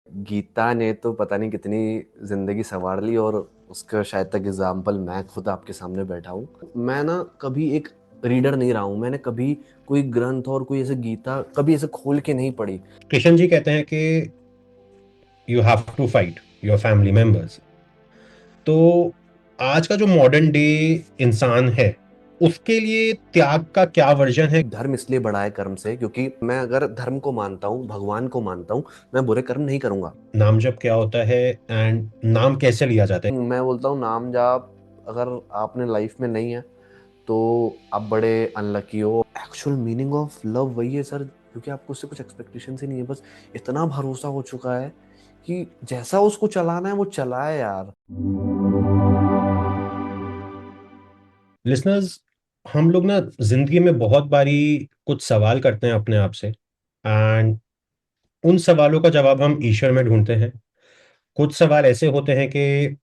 गीता ने तो पता नहीं कितनी जिंदगी संवार ली, और उसका शायद तक एग्जाम्पल मैं खुद आपके सामने बैठा हूँ। मैं ना कभी एक रीडर नहीं रहा हूँ, मैंने कभी कोई ग्रंथ और कोई ऐसे गीता कभी ऐसे खोल के नहीं पढ़ी। किशन जी कहते हैं कि you have to fight your family members. तो आज का जो मॉडर्न डे इंसान है, उसके लिए त्याग का क्या वर्जन है? धर्म इसलिए बड़ा है कर्म से, क्योंकि मैं अगर धर्म को मानता हूँ, भगवान को मानता हूँ, मैं बुरे कर्म नहीं करूंगा। नाम जप क्या होता है एंड नाम कैसे लिया जाता है? मैं बोलता हूँ नाम जाप अगर आपने लाइफ में नहीं है तो आप बड़े अनलकी हो। एक्चुअल मीनिंग ऑफ लव वही है सर, क्योंकि आपको उससे कुछ एक्सपेक्टेशन ही नहीं है, बस इतना भरोसा हो चुका है कि जैसा उसको चलाना है वो चलाए यार। लिसनर्स, हम लोग ना जिंदगी में बहुत बारी कुछ सवाल करते हैं अपने आप से, एंड उन सवालों का जवाब हम ईश्वर में ढूंढते हैं। कुछ सवाल ऐसे होते हैं कि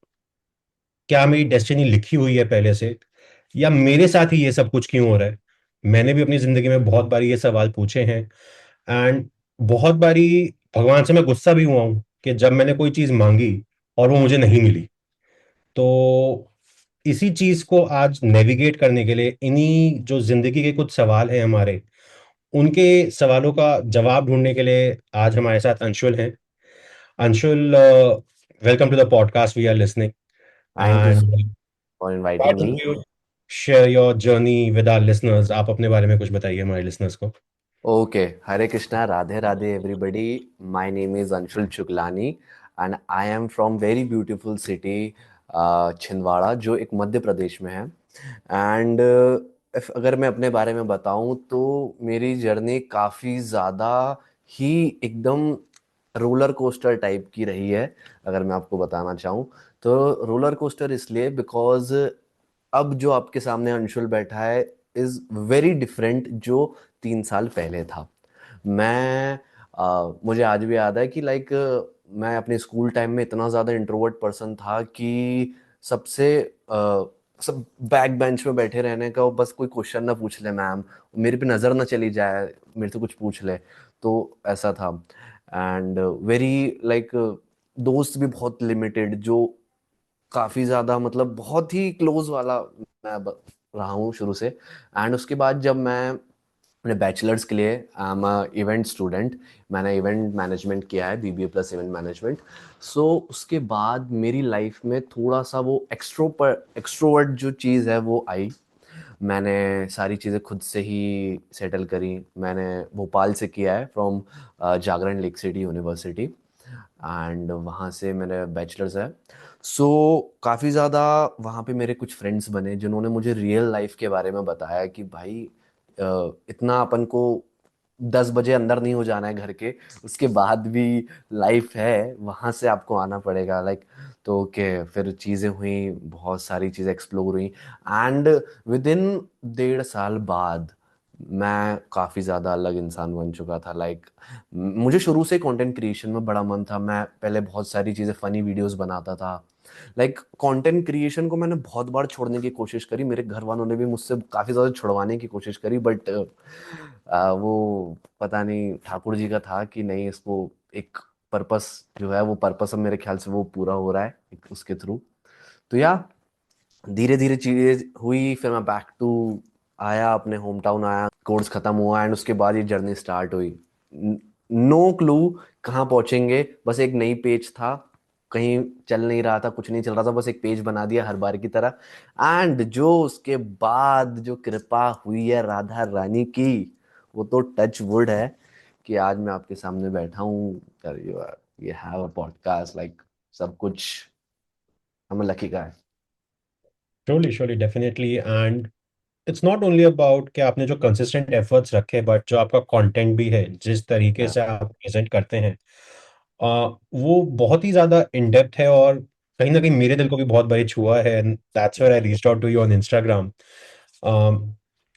क्या मेरी डेस्टिनी लिखी हुई है पहले से, या मेरे साथ ही ये सब कुछ क्यों हो रहा है। मैंने भी अपनी जिंदगी में बहुत बारी ये सवाल पूछे हैं, एंड बहुत बारी भगवान से मैं गुस्सा भी हुआ हूं कि जब मैंने कोई चीज मांगी और वो मुझे नहीं मिली। तो इसी चीज को आज नेविगेट करने के लिए, इन्हीं जो जिंदगी के कुछ सवाल हैं हमारे, उनके सवालों का जवाब ढूंढने के लिए आज हमारे साथ अंशुल हैं। Anshul, welcome to the podcast, we are listening. Thank you and for why inviting don't मी। you share your journey with our listeners? आप अपने बारे में कुछ बताइए हमारे लिसनर्स को। Okay, Hare Krishna, Radhe Radhe everybody. My name is Anshul Shuklani and I am from very beautiful city Chhindwara, जो एक मध्य प्रदेश में है। एंड अगर मैं अपने बारे में बताऊं तो मेरी जर्नी काफ़ी ज़्यादा ही एकदम रोलर कोस्टर टाइप की रही है। अगर मैं आपको बताना चाहूँ तो रोलर कोस्टर इसलिए बिकॉज अब जो आपके सामने अंशुल बैठा है इज वेरी डिफरेंट जो 3 साल पहले था। मैं मुझे आज भी याद है कि लाइक मैं अपने स्कूल टाइम में इतना ज़्यादा इंट्रोवर्ट पर्सन था कि सबसे सब बैक बेंच में बैठे रहने का, बस कोई क्वेश्चन ना पूछ ले मैम, मेरे पे नज़र ना चली जाए, मेरे से कुछ पूछ ले, तो ऐसा था। एंड वेरी लाइक दोस्त भी बहुत लिमिटेड, जो काफ़ी ज़्यादा मतलब बहुत ही क्लोज वाला मैं रहा हूँ शुरू से। एंड उसके बाद जब मैं अपने बैचलर्स के लिए आई एम इवेंट स्टूडेंट, मैंने इवेंट मैनेजमेंट किया है, बीबीए प्लस इवेंट मैनेजमेंट। सो उसके बाद मेरी लाइफ में थोड़ा सा वो एक्सट्रोवर्ट जो चीज़ है वो आई। मैंने सारी चीज़ें खुद से ही सेटल करी। मैंने भोपाल से किया है, from Jagran lake city university, and वहाँ से मेरे बैचलर्स है। सो काफ़ी ज़्यादा वहाँ पे मेरे कुछ फ्रेंड्स बने जिन्होंने मुझे रियल लाइफ के बारे में बताया कि भाई इतना अपन को 10 बजे अंदर नहीं हो जाना है घर के, उसके बाद भी लाइफ है, वहाँ से आपको आना पड़ेगा लाइक। तो के फिर चीज़ें हुई, बहुत सारी चीज़ें एक्सप्लोर हुई। एंड विद इन 1.5 साल बाद मैं काफ़ी ज़्यादा अलग इंसान बन चुका था। लाइक मुझे शुरू से कंटेंट क्रिएशन में बड़ा मन था। मैं पहले बहुत सारी चीज़ें फ़नी वीडियोस बनाता था। लाइक कंटेंट क्रिएशन को मैंने बहुत बार छोड़ने की कोशिश करी, मेरे घर वालों ने भी मुझसे काफ़ी ज़्यादा छुड़वाने की कोशिश करी, बट वो पता नहीं ठाकुर जी का था कि नहीं, इसको एक पर्पस जो है वो पर्पस अब मेरे ख्याल से वो पूरा हो रहा है उसके थ्रू। तो या धीरे धीरे चीजें हुई, फिर मैं बैक टू आया, अपने होम टाउन आया, कोर्स खत्म हुआ एंड उसके बाद ये जर्नी स्टार्ट हुई। नो क्लू कहाँ पहुंचेंगे, बस एक नई पेज था, कहीं चल नहीं रहा था, कुछ नहीं चल रहा था, बस एक पेज बना दिया हर बार की तरह। एंड जो उसके बाद जो कृपा हुई है राधा रानी की, वो तो टच वुड है कि आज मैं आपके सामने बैठा हूँ। You have a podcast like, सब कुछ हमें लकी का है। Surely surely definitely. And it's not only about कि आपने जो कंसिस्टेंट एफर्ट्स रखे, बट जो आपका कंटेंट भी है, जिस तरीके से आप प्रेजेंट करते हैं, वो बहुत ही ज़्यादा इन डेप्थ है, और कहीं ना कहीं मेरे दिल को भी बहुत बड़ी छुआ है। That's why I reached out to you on Instagram.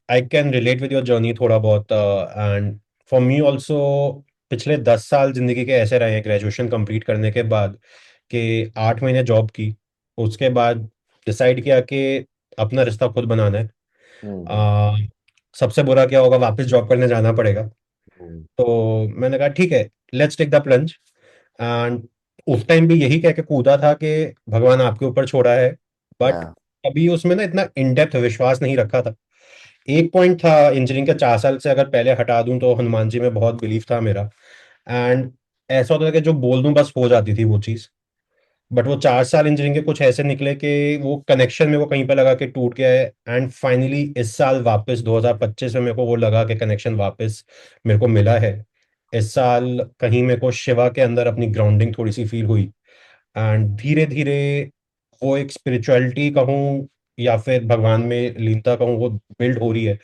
I can relate with your journey थोड़ा बहुत, एंड फॉर मी ऑल्सो पिछले 10 साल जिंदगी के ऐसे रहे हैं, ग्रेजुएशन कंप्लीट करने के बाद कि 8 महीने जॉब की, उसके बाद डिसाइड किया कि अपना रिश्ता खुद बनाना है। हम्म। आ, सबसे बुरा क्या होगा, वापस जॉब करने जाना पड़ेगा। हम्म। तो मैंने कहा ठीक है, let's take the plunge. And उस टाइम भी यही कह के कूदा था कि भगवान आपके ऊपर छोड़ा है, बट या अभी उसमें ना इतना इन डेप्थ विश्वास नहीं रखा था। एक पॉइंट था इंजीनियरिंग के 4 साल से अगर पहले हटा दूं तो हनुमान जी में बहुत बिलीफ था मेरा। एंड ऐसा होता था कि जो बोल दूं बस हो जाती थी वो चीज़। बट वो 4 साल इंजीनियरिंग के कुछ ऐसे निकले कि वो कनेक्शन मेरे को कहीं पे लगा कि टूट गया है। एंड फाइनली इस साल वापस 2025 में मेरे को वो लगा कि कनेक्शन वापस मेरे को मिला है। इस साल कहीं मेरे को शिवा के अंदर अपनी ग्राउंडिंग थोड़ी सी फील हुई। एंड धीरे धीरे वो एक स्पिरिचुअलिटी कहूँ या फिर भगवान में लीनता कहूँ वो बिल्ड हो रही है।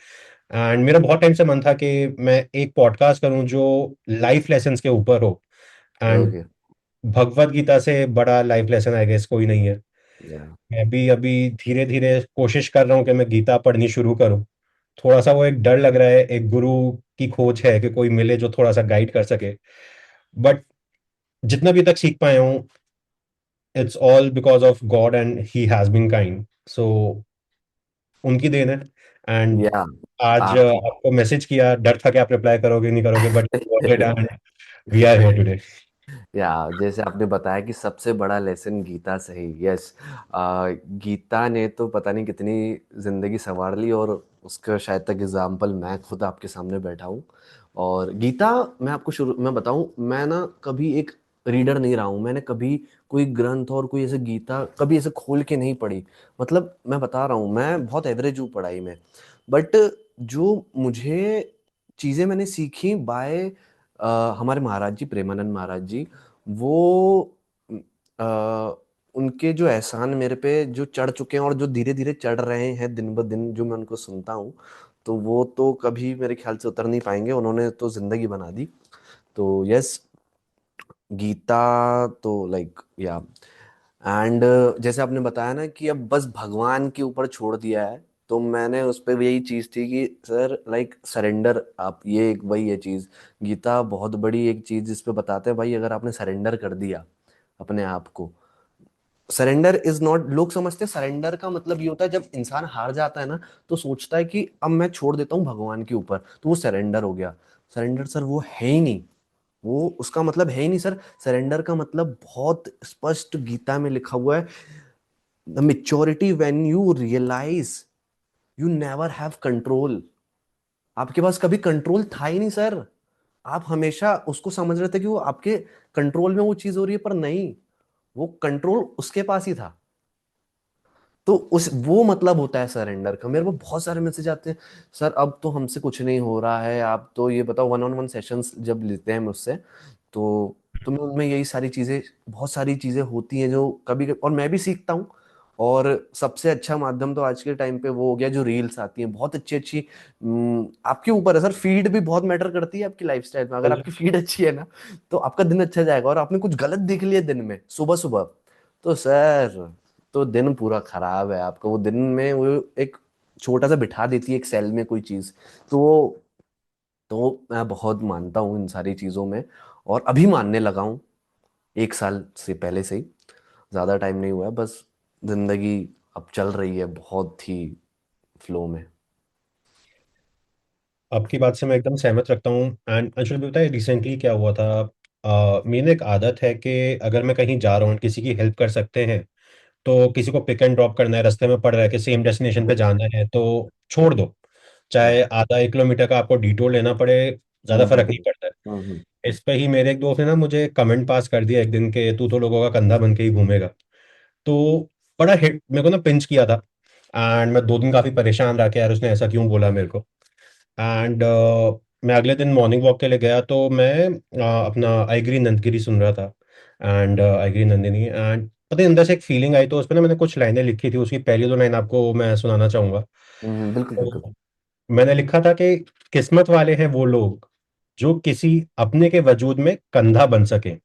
एंड मेरा बहुत टाइम से मन था कि मैं एक पॉडकास्ट करूं जो लाइफ लेसन्स के ऊपर हो। And okay. भगवत गीता से बड़ा लाइफ लेसन आई गेस कोई नहीं है। या मैं भी अभी धीरे धीरे कोशिश कर रहा हूँ कि मैं गीता पढ़नी शुरू करूँ। थोड़ा सा वो एक डर लग रहा है, एक गुरु की खोज है कि कोई मिले जो थोड़ा सा गाइड कर सके। बट जितना भी तक सीख पाया हूँ it's all because of God and he has been kind. So उनकी देन है। एंड या आज आप आपको मैसेज किया, डर था कि आप रिप्लाई करोगे नहीं करोगे, but and we are here today. या जैसे आपने बताया कि सबसे बड़ा लेसन गीता से ही, यस। गीता ने तो पता नहीं कितनी जिंदगी संवार ली, और उसका शायद तक एग्जाम्पल मैं खुद आपके सामने बैठा हूँ। और गीता, मैं आपको शुरू मैं बताऊं, मैं ना कभी एक रीडर नहीं रहा हूँ। मैंने कभी कोई ग्रंथ और कोई ऐसे गीता कभी ऐसे खोल के नहीं पढ़ी। मतलब मैं बता रहा हूँ, मैं बहुत एवरेज हूँ पढ़ाई में। बट जो मुझे चीज़ें मैंने सीखी बाय हमारे महाराज जी, प्रेमानंद महाराज जी, वो अ, उनके जो एहसान मेरे पे जो चढ़ चुके हैं और जो धीरे धीरे चढ़ रहे हैं दिन ब दिन, जो मैं उनको सुनता हूँ, तो वो तो कभी मेरे ख्याल से उतर नहीं पाएंगे। उन्होंने तो जिंदगी बना दी। तो यस, गीता तो लाइक, या एंड जैसे आपने बताया ना कि अब बस भगवान के ऊपर छोड़ दिया है, तो मैंने उस पर यही चीज थी कि सर लाइक सरेंडर, आप ये एक वही है चीज। गीता बहुत बड़ी एक चीज जिस पे बताते हैं भाई, अगर आपने सरेंडर कर दिया अपने आप को। सरेंडर इज नॉट, लोग समझते हैं सरेंडर का मतलब ये होता है जब इंसान हार जाता है ना, तो सोचता है कि अब मैं छोड़ देता हूँ भगवान के ऊपर, तो वो सरेंडर हो गया। सरेंडर सर वो है ही नहीं, वो उसका मतलब है ही नहीं सर। सरेंडर का मतलब बहुत स्पष्ट गीता में लिखा हुआ है, the maturity when you realise you never have control. आपके पास कभी कंट्रोल था ही नहीं सर। आप हमेशा उसको समझ रहे थे कि वो आपके कंट्रोल में वो चीज हो रही है, पर नहीं, वो कंट्रोल उसके पास ही था। तो उस वो मतलब होता है सरेंडर का। मेरे को बहुत सारे मैसेज आते हैं, सर अब तो हमसे कुछ नहीं हो रहा है, आप तो ये बताओ। वन ऑन वन सेशंस जब लेते हैं मुझसे, तो मैं उनमें यही सारी चीजें, बहुत सारी चीजें होती हैं जो कभी, और मैं भी सीखता हूँ। और सबसे अच्छा माध्यम तो आज के टाइम पे वो हो गया, जो रील्स आती हैं बहुत अच्छी अच्छी। आपके ऊपर है सर, फीड भी बहुत मैटर करती है आपकी लाइफस्टाइल में। अगर आपकी फीड अच्छी है ना, तो आपका दिन अच्छा जाएगा। और आपने कुछ गलत देख लिया दिन में सुबह सुबह, तो सर, तो दिन पूरा खराब है आपका। वो दिन में वो एक छोटा सा बिठा देती है एक सेल में कोई चीज। तो मैं बहुत मानता हूँ इन सारी चीजों में, और अभी मानने लगा हूँ 1 साल से पहले से ही। ज्यादा टाइम नहीं हुआ है, बस जिंदगी अब चल रही है बहुत ही फ्लो में। आपकी बात से मैं एकदम सहमत रखता हूँ। एंड अंशुल भी बताए रिसेंटली क्या हुआ था। मेरी एक आदत है कि अगर मैं कहीं जा रहा हूँ किसी की हेल्प कर सकते हैं, तो किसी को पिक एंड ड्रॉप करना है, रास्ते में पड़ रहा है कि सेम डेस्टिनेशन पे जाना है तो छोड़ दो। या चाहे आधा 1 किलोमीटर का आपको डिटोर लेना पड़े, ज्यादा हम्म फर्क हम्म नहीं पड़ता हम्म हम्म है। इस पे ही मेरे एक दोस्त ने ना मुझे कमेंट पास कर दिया एक दिन के तू तो लोगों का कंधा बन के ही घूमेगा। तो बड़ा हिट मेरे को ना पिंच किया था। एंड मैं 2 दिन काफी परेशान रहा कि यार उसने ऐसा क्यों बोला मेरे को। एंड मैं अगले दिन मॉर्निंग वॉक के लिए गया तो मैं अपना आइगरी नंदगिरी सुन रहा था। एंड आइगरी नंदिनी, एंड पता है अंदर से एक फीलिंग आई तो उस पर ना मैंने कुछ लाइनें लिखी थी। उसकी पहली 2 लाइन आपको मैं सुनाना चाहूंगा। बिल्कुल बिल्कुल। तो मैंने लिखा था कि किस्मत वाले हैं वो लोग जो किसी अपने के वजूद में कंधा बन सके,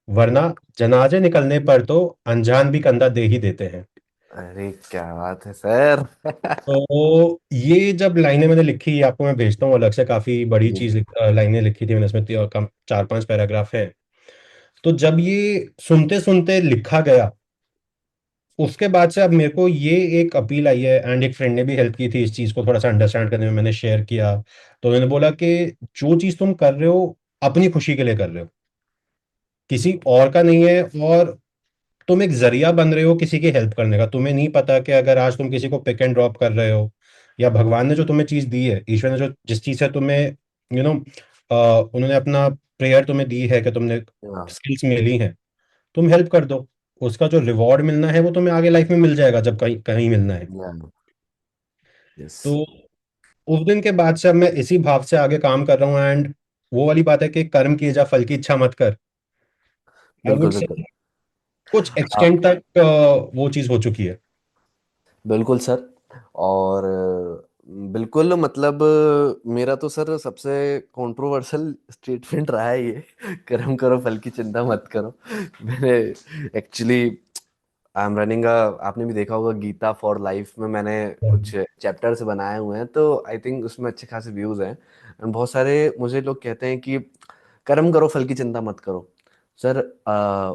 वरना जनाजे निकलने पर तो अनजान भी कंधा दे ही देते हैं। अरे क्या बात है सर। तो ये जब लाइनें मैंने लिखी, आपको मैं भेजता हूँ अलग से, काफी बड़ी जी। चीज लाइनें लिखी थी मैंने इसमें, कम 4-5 पैराग्राफ है। तो जब ये सुनते सुनते लिखा गया, उसके बाद से अब मेरे को ये एक अपील आई है। एंड एक फ्रेंड ने भी हेल्प की थी इस चीज को थोड़ा सा अंडरस्टैंड करने में, मैंने शेयर किया। तो मैंने बोला कि जो चीज तुम कर रहे हो अपनी खुशी के लिए कर रहे हो। किसी और का नहीं है, और तुम एक जरिया बन रहे हो किसी की हेल्प करने का। तुम्हें नहीं पता कि अगर आज तुम किसी को पिक एंड ड्रॉप कर रहे हो, या भगवान ने जो तुम्हें चीज दी है, ईश्वर ने जो जिस चीज से तुम्हें यू नो उन्होंने अपना प्रेयर तुम्हें दी है कि तुमने या स्किल्स मिली हैं, तुम हेल्प कर दो। उसका जो रिवॉर्ड मिलना है वो तुम्हें आगे लाइफ में मिल जाएगा, जब कहीं कहीं मिलना है। या यस। तो उस दिन के बाद से अब मैं इसी भाव से आगे काम कर रहा हूँ। एंड वो वाली बात है कि कर्म किए जा फल की इच्छा मत कर, आई बिल्कुल वुड से बिल्कुल। कुछ आ, एक्सटेंड तक वो चीज हो चुकी है। बिल्कुल सर। और बिल्कुल मतलब मेरा तो सर सबसे कंट्रोवर्शियल स्टेटमेंट रहा है ये कर्म करो फल की चिंता मत करो। मैंने एक्चुअली आई एम रनिंग आपने भी देखा होगा गीता फॉर लाइफ में मैंने कुछ चैप्टर्स बनाए हुए हैं, तो आई थिंक उसमें अच्छे खासे व्यूज हैं। And बहुत सारे मुझे लोग कहते हैं कि कर्म करो फल की चिंता मत करो। सर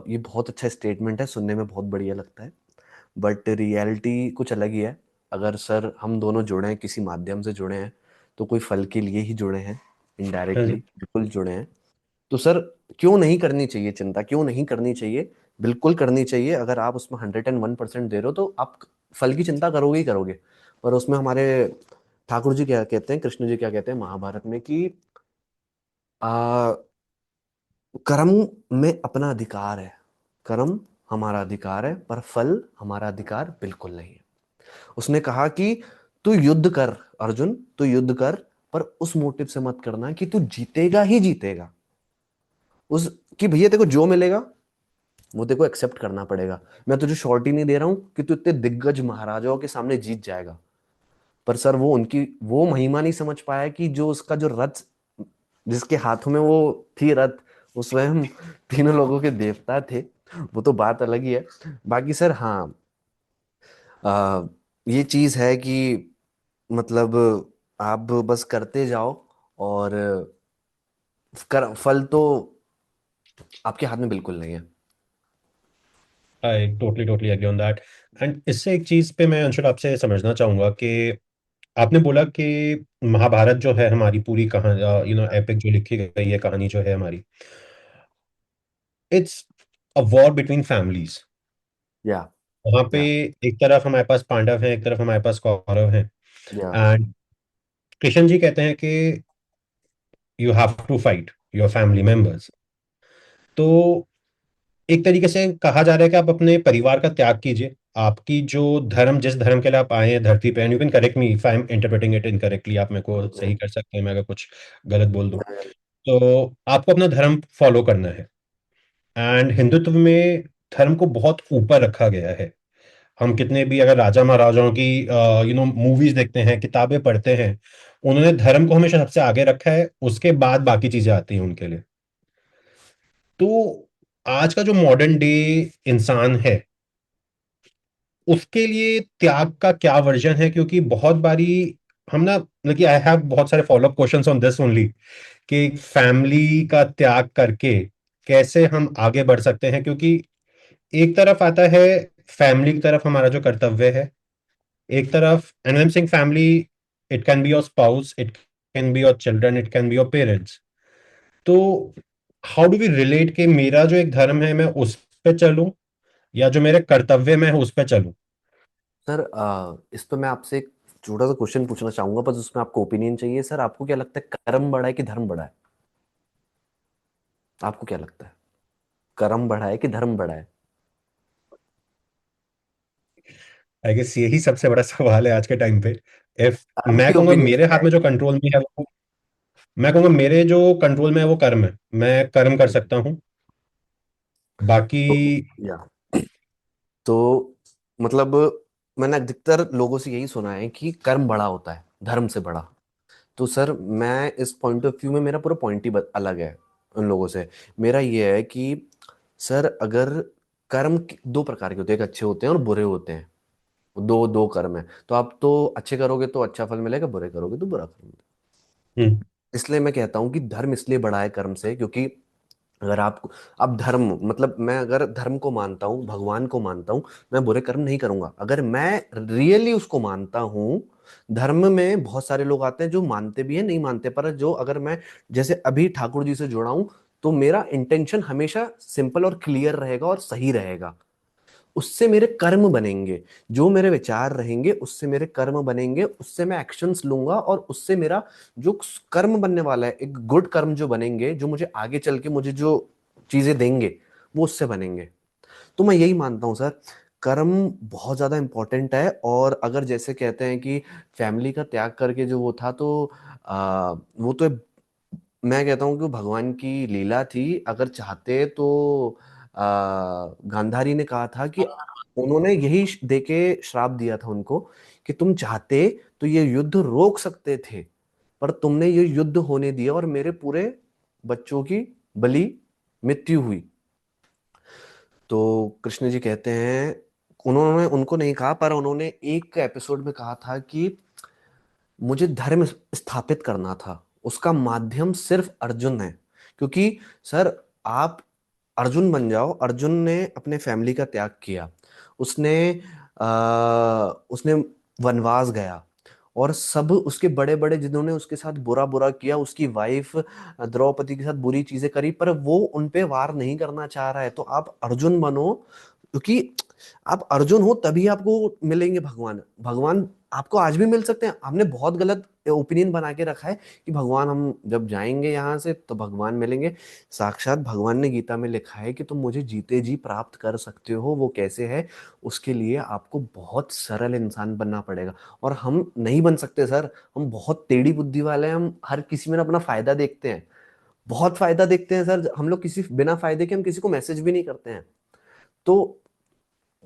ये बहुत अच्छा स्टेटमेंट है, सुनने में बहुत बढ़िया लगता है, बट रियलिटी कुछ अलग ही है। अगर सर हम दोनों जुड़े हैं, किसी माध्यम से जुड़े हैं, तो कोई फल के लिए ही जुड़े हैं, हाँ इनडायरेक्टली जी। बिल्कुल जुड़े हैं। तो सर क्यों नहीं करनी चाहिए चिंता, क्यों नहीं करनी चाहिए? बिल्कुल करनी चाहिए। अगर आप उसमें 101% दे रहे हो तो आप फल की चिंता करोगे ही करोगे। पर उसमें हमारे ठाकुर जी क्या कहते हैं, कृष्ण जी क्या कहते हैं महाभारत में कि आ, कर्म में अपना अधिकार है, कर्म हमारा अधिकार है, पर फल हमारा अधिकार बिल्कुल नहीं है। उसने कहा कि तू युद्ध कर अर्जुन, तू युद्ध कर, पर उस मोटिव से मत करना कि तू जीतेगा ही जीतेगा। उस कि भैया तेरे को जो मिलेगा वो तेरे को एक्सेप्ट करना पड़ेगा। मैं तुझे श्योरिटी नहीं दे रहा हूं कि तू इतने दिग्गज महाराजाओं के सामने जीत जाएगा। पर सर वो उनकी वो महिमा नहीं समझ पाया कि जो उसका जो रथ, जिसके हाथों में वो थी रथ, वो स्वयं तीनों लोगों के देवता थे। वो तो बात अलग ही है। बाकी सर हाँ, आ, ये चीज है कि मतलब आप बस करते जाओ, और फल तो आपके हाथ में बिल्कुल नहीं है। I totally totally agree on that. And इससे एक चीज पे मैं अंशुल आपसे समझना चाहूंगा कि आपने बोला कि महाभारत जो है हमारी पूरी कहानी, एपिक जो लिखी गई है कहानी जो है हमारी, it's a war between families. या वहां पे या एक तरफ हमारे पास पांडव हैं, एक तरफ हमारे पास कौरव हैं। या एंड कृष्ण जी कहते हैं कि you have to fight your family members. तो एक तरीके से कहा जा रहा है कि आप अपने परिवार का त्याग कीजिए। आपकी जो धर्म, जिस धर्म के लिए आप आए हैं धरती पे, and you can correct me if I am interpreting it incorrectly, आप मेरे को सही कर सकते हैं मैं अगर कुछ गलत बोल दूं। तो आपको अपना धर्म फॉलो करना है। एंड हिंदुत्व में धर्म को बहुत ऊपर रखा गया है। हम कितने भी अगर राजा महाराजाओं की मूवीज देखते हैं, किताबें पढ़ते हैं, उन्होंने धर्म को हमेशा सबसे आगे रखा है, उसके बाद बाकी चीजें आती हैं उनके लिए। तो आज का जो मॉडर्न डे इंसान है, उसके लिए त्याग का क्या वर्जन है? क्योंकि बहुत बारी हम ना, मतलब आई हैव बहुत सारे follow up questions on this only, कि फैमिली का त्याग करके कैसे हम आगे बढ़ सकते हैं। क्योंकि एक तरफ आता है फैमिली की तरफ हमारा जो कर्तव्य है, एक तरफ, and I am saying family, it can be your spouse, it can be your children, it can be your parents. तो हाउ डू वी रिलेट कि मेरा जो एक धर्म है मैं उस पे चलूं, या जो मेरे कर्तव्य में है उस पे चलूं? सर इस पे मैं आपसे एक छोटा सा क्वेश्चन पूछना चाहूंगा, बस उसमें आपको ओपिनियन चाहिए। सर आपको क्या लगता है, कर्म बड़ा है कि धर्म बड़ा है? आपको क्या लगता है, कर्म बड़ा है कि धर्म बड़ा है? आई गेस यही सबसे बड़ा सवाल है आज के टाइम पे। इफ मैं आपकी कहूंगा ओपिनियन मेरे क्या हाथ है? में जो कंट्रोल में है वो, मैं कहूंगा मेरे जो कंट्रोल में है वो कर्म है, मैं कर्म कर सकता हूँ। बाकी तो या तो मतलब मैंने अधिकतर लोगों से यही सुना है कि कर्म बड़ा होता है धर्म से बड़ा। तो सर मैं इस पॉइंट ऑफ व्यू में मेरा पूरा पॉइंट ही अलग है उन लोगों से। मेरा ये है कि सर अगर दो प्रकार के होते हैं, एक अच्छे होते हैं और बुरे होते हैं। दो दो कर्म है, तो आप तो अच्छे करोगे तो अच्छा फल मिलेगा, बुरे करोगे तो बुरा फल मिलेगा। हम्म। इसलिए मैं कहता हूँ कि धर्म इसलिए बड़ा है कर्म से, क्योंकि अगर आप अब धर्म मतलब मैं अगर धर्म को मानता हूँ, भगवान को मानता हूँ, मैं बुरे कर्म नहीं करूंगा। अगर मैं रियली उसको मानता हूँ, धर्म में बहुत सारे लोग आते हैं जो मानते भी हैं नहीं मानते, पर जो अगर मैं जैसे अभी ठाकुर जी से जुड़ा हूं, तो मेरा इंटेंशन हमेशा सिंपल और क्लियर रहेगा और सही रहेगा। उससे मेरे कर्म बनेंगे, जो मेरे विचार रहेंगे उससे मेरे कर्म बनेंगे, उससे मैं एक्शंस लूंगा और उससे मेरा जो कर्म बनने वाला है, एक गुड कर्म जो बनेंगे, जो मुझे आगे चल के मुझे जो चीजें देंगे, वो उससे बनेंगे। तो मैं यही मानता हूँ सर, कर्म बहुत ज्यादा इंपॉर्टेंट है। और अगर जैसे कहते हैं कि फैमिली का त्याग करके जो वो था, तो वो तो मैं कहता हूँ कि वो भगवान की लीला थी। अगर चाहते तो गांधारी ने कहा था कि उन्होंने यही देके श्राप दिया था उनको कि तुम चाहते तो ये युद्ध रोक सकते थे, पर तुमने ये युद्ध होने दिया और मेरे पूरे बच्चों की बलि मृत्यु हुई। तो कृष्ण जी कहते हैं, उन्होंने उनको नहीं कहा, पर उन्होंने एक एपिसोड में कहा था कि मुझे धर्म स्थापित करना था, उसका माध्यम सिर्फ अर्जुन है। क्योंकि सर, आप अर्जुन बन जाओ। अर्जुन ने अपने फैमिली का त्याग किया, उसने उसने वनवास गया, और सब उसके बड़े बड़े जिन्होंने उसके साथ बुरा बुरा किया, उसकी वाइफ द्रौपदी के साथ बुरी चीजें करी, पर वो उन पे वार नहीं करना चाह रहा है। तो आप अर्जुन बनो, क्योंकि आप अर्जुन हो तभी आपको मिलेंगे भगवान। भगवान आपको आज भी मिल सकते हैं। हमने बहुत गलत ओपिनियन बना के रखा है कि भगवान, हम जब जाएंगे यहाँ से तो भगवान मिलेंगे। साक्षात भगवान ने गीता में लिखा है कि तुम मुझे जीते जी प्राप्त कर सकते हो। वो कैसे है? उसके लिए आपको बहुत सरल इंसान बनना पड़ेगा, और हम नहीं बन सकते सर। हम बहुत टेढ़ी बुद्धि वाले हैं, हम हर किसी में अपना फायदा देखते हैं, बहुत फायदा देखते हैं सर। हम लोग किसी बिना फायदे के हम किसी को मैसेज भी नहीं करते हैं। तो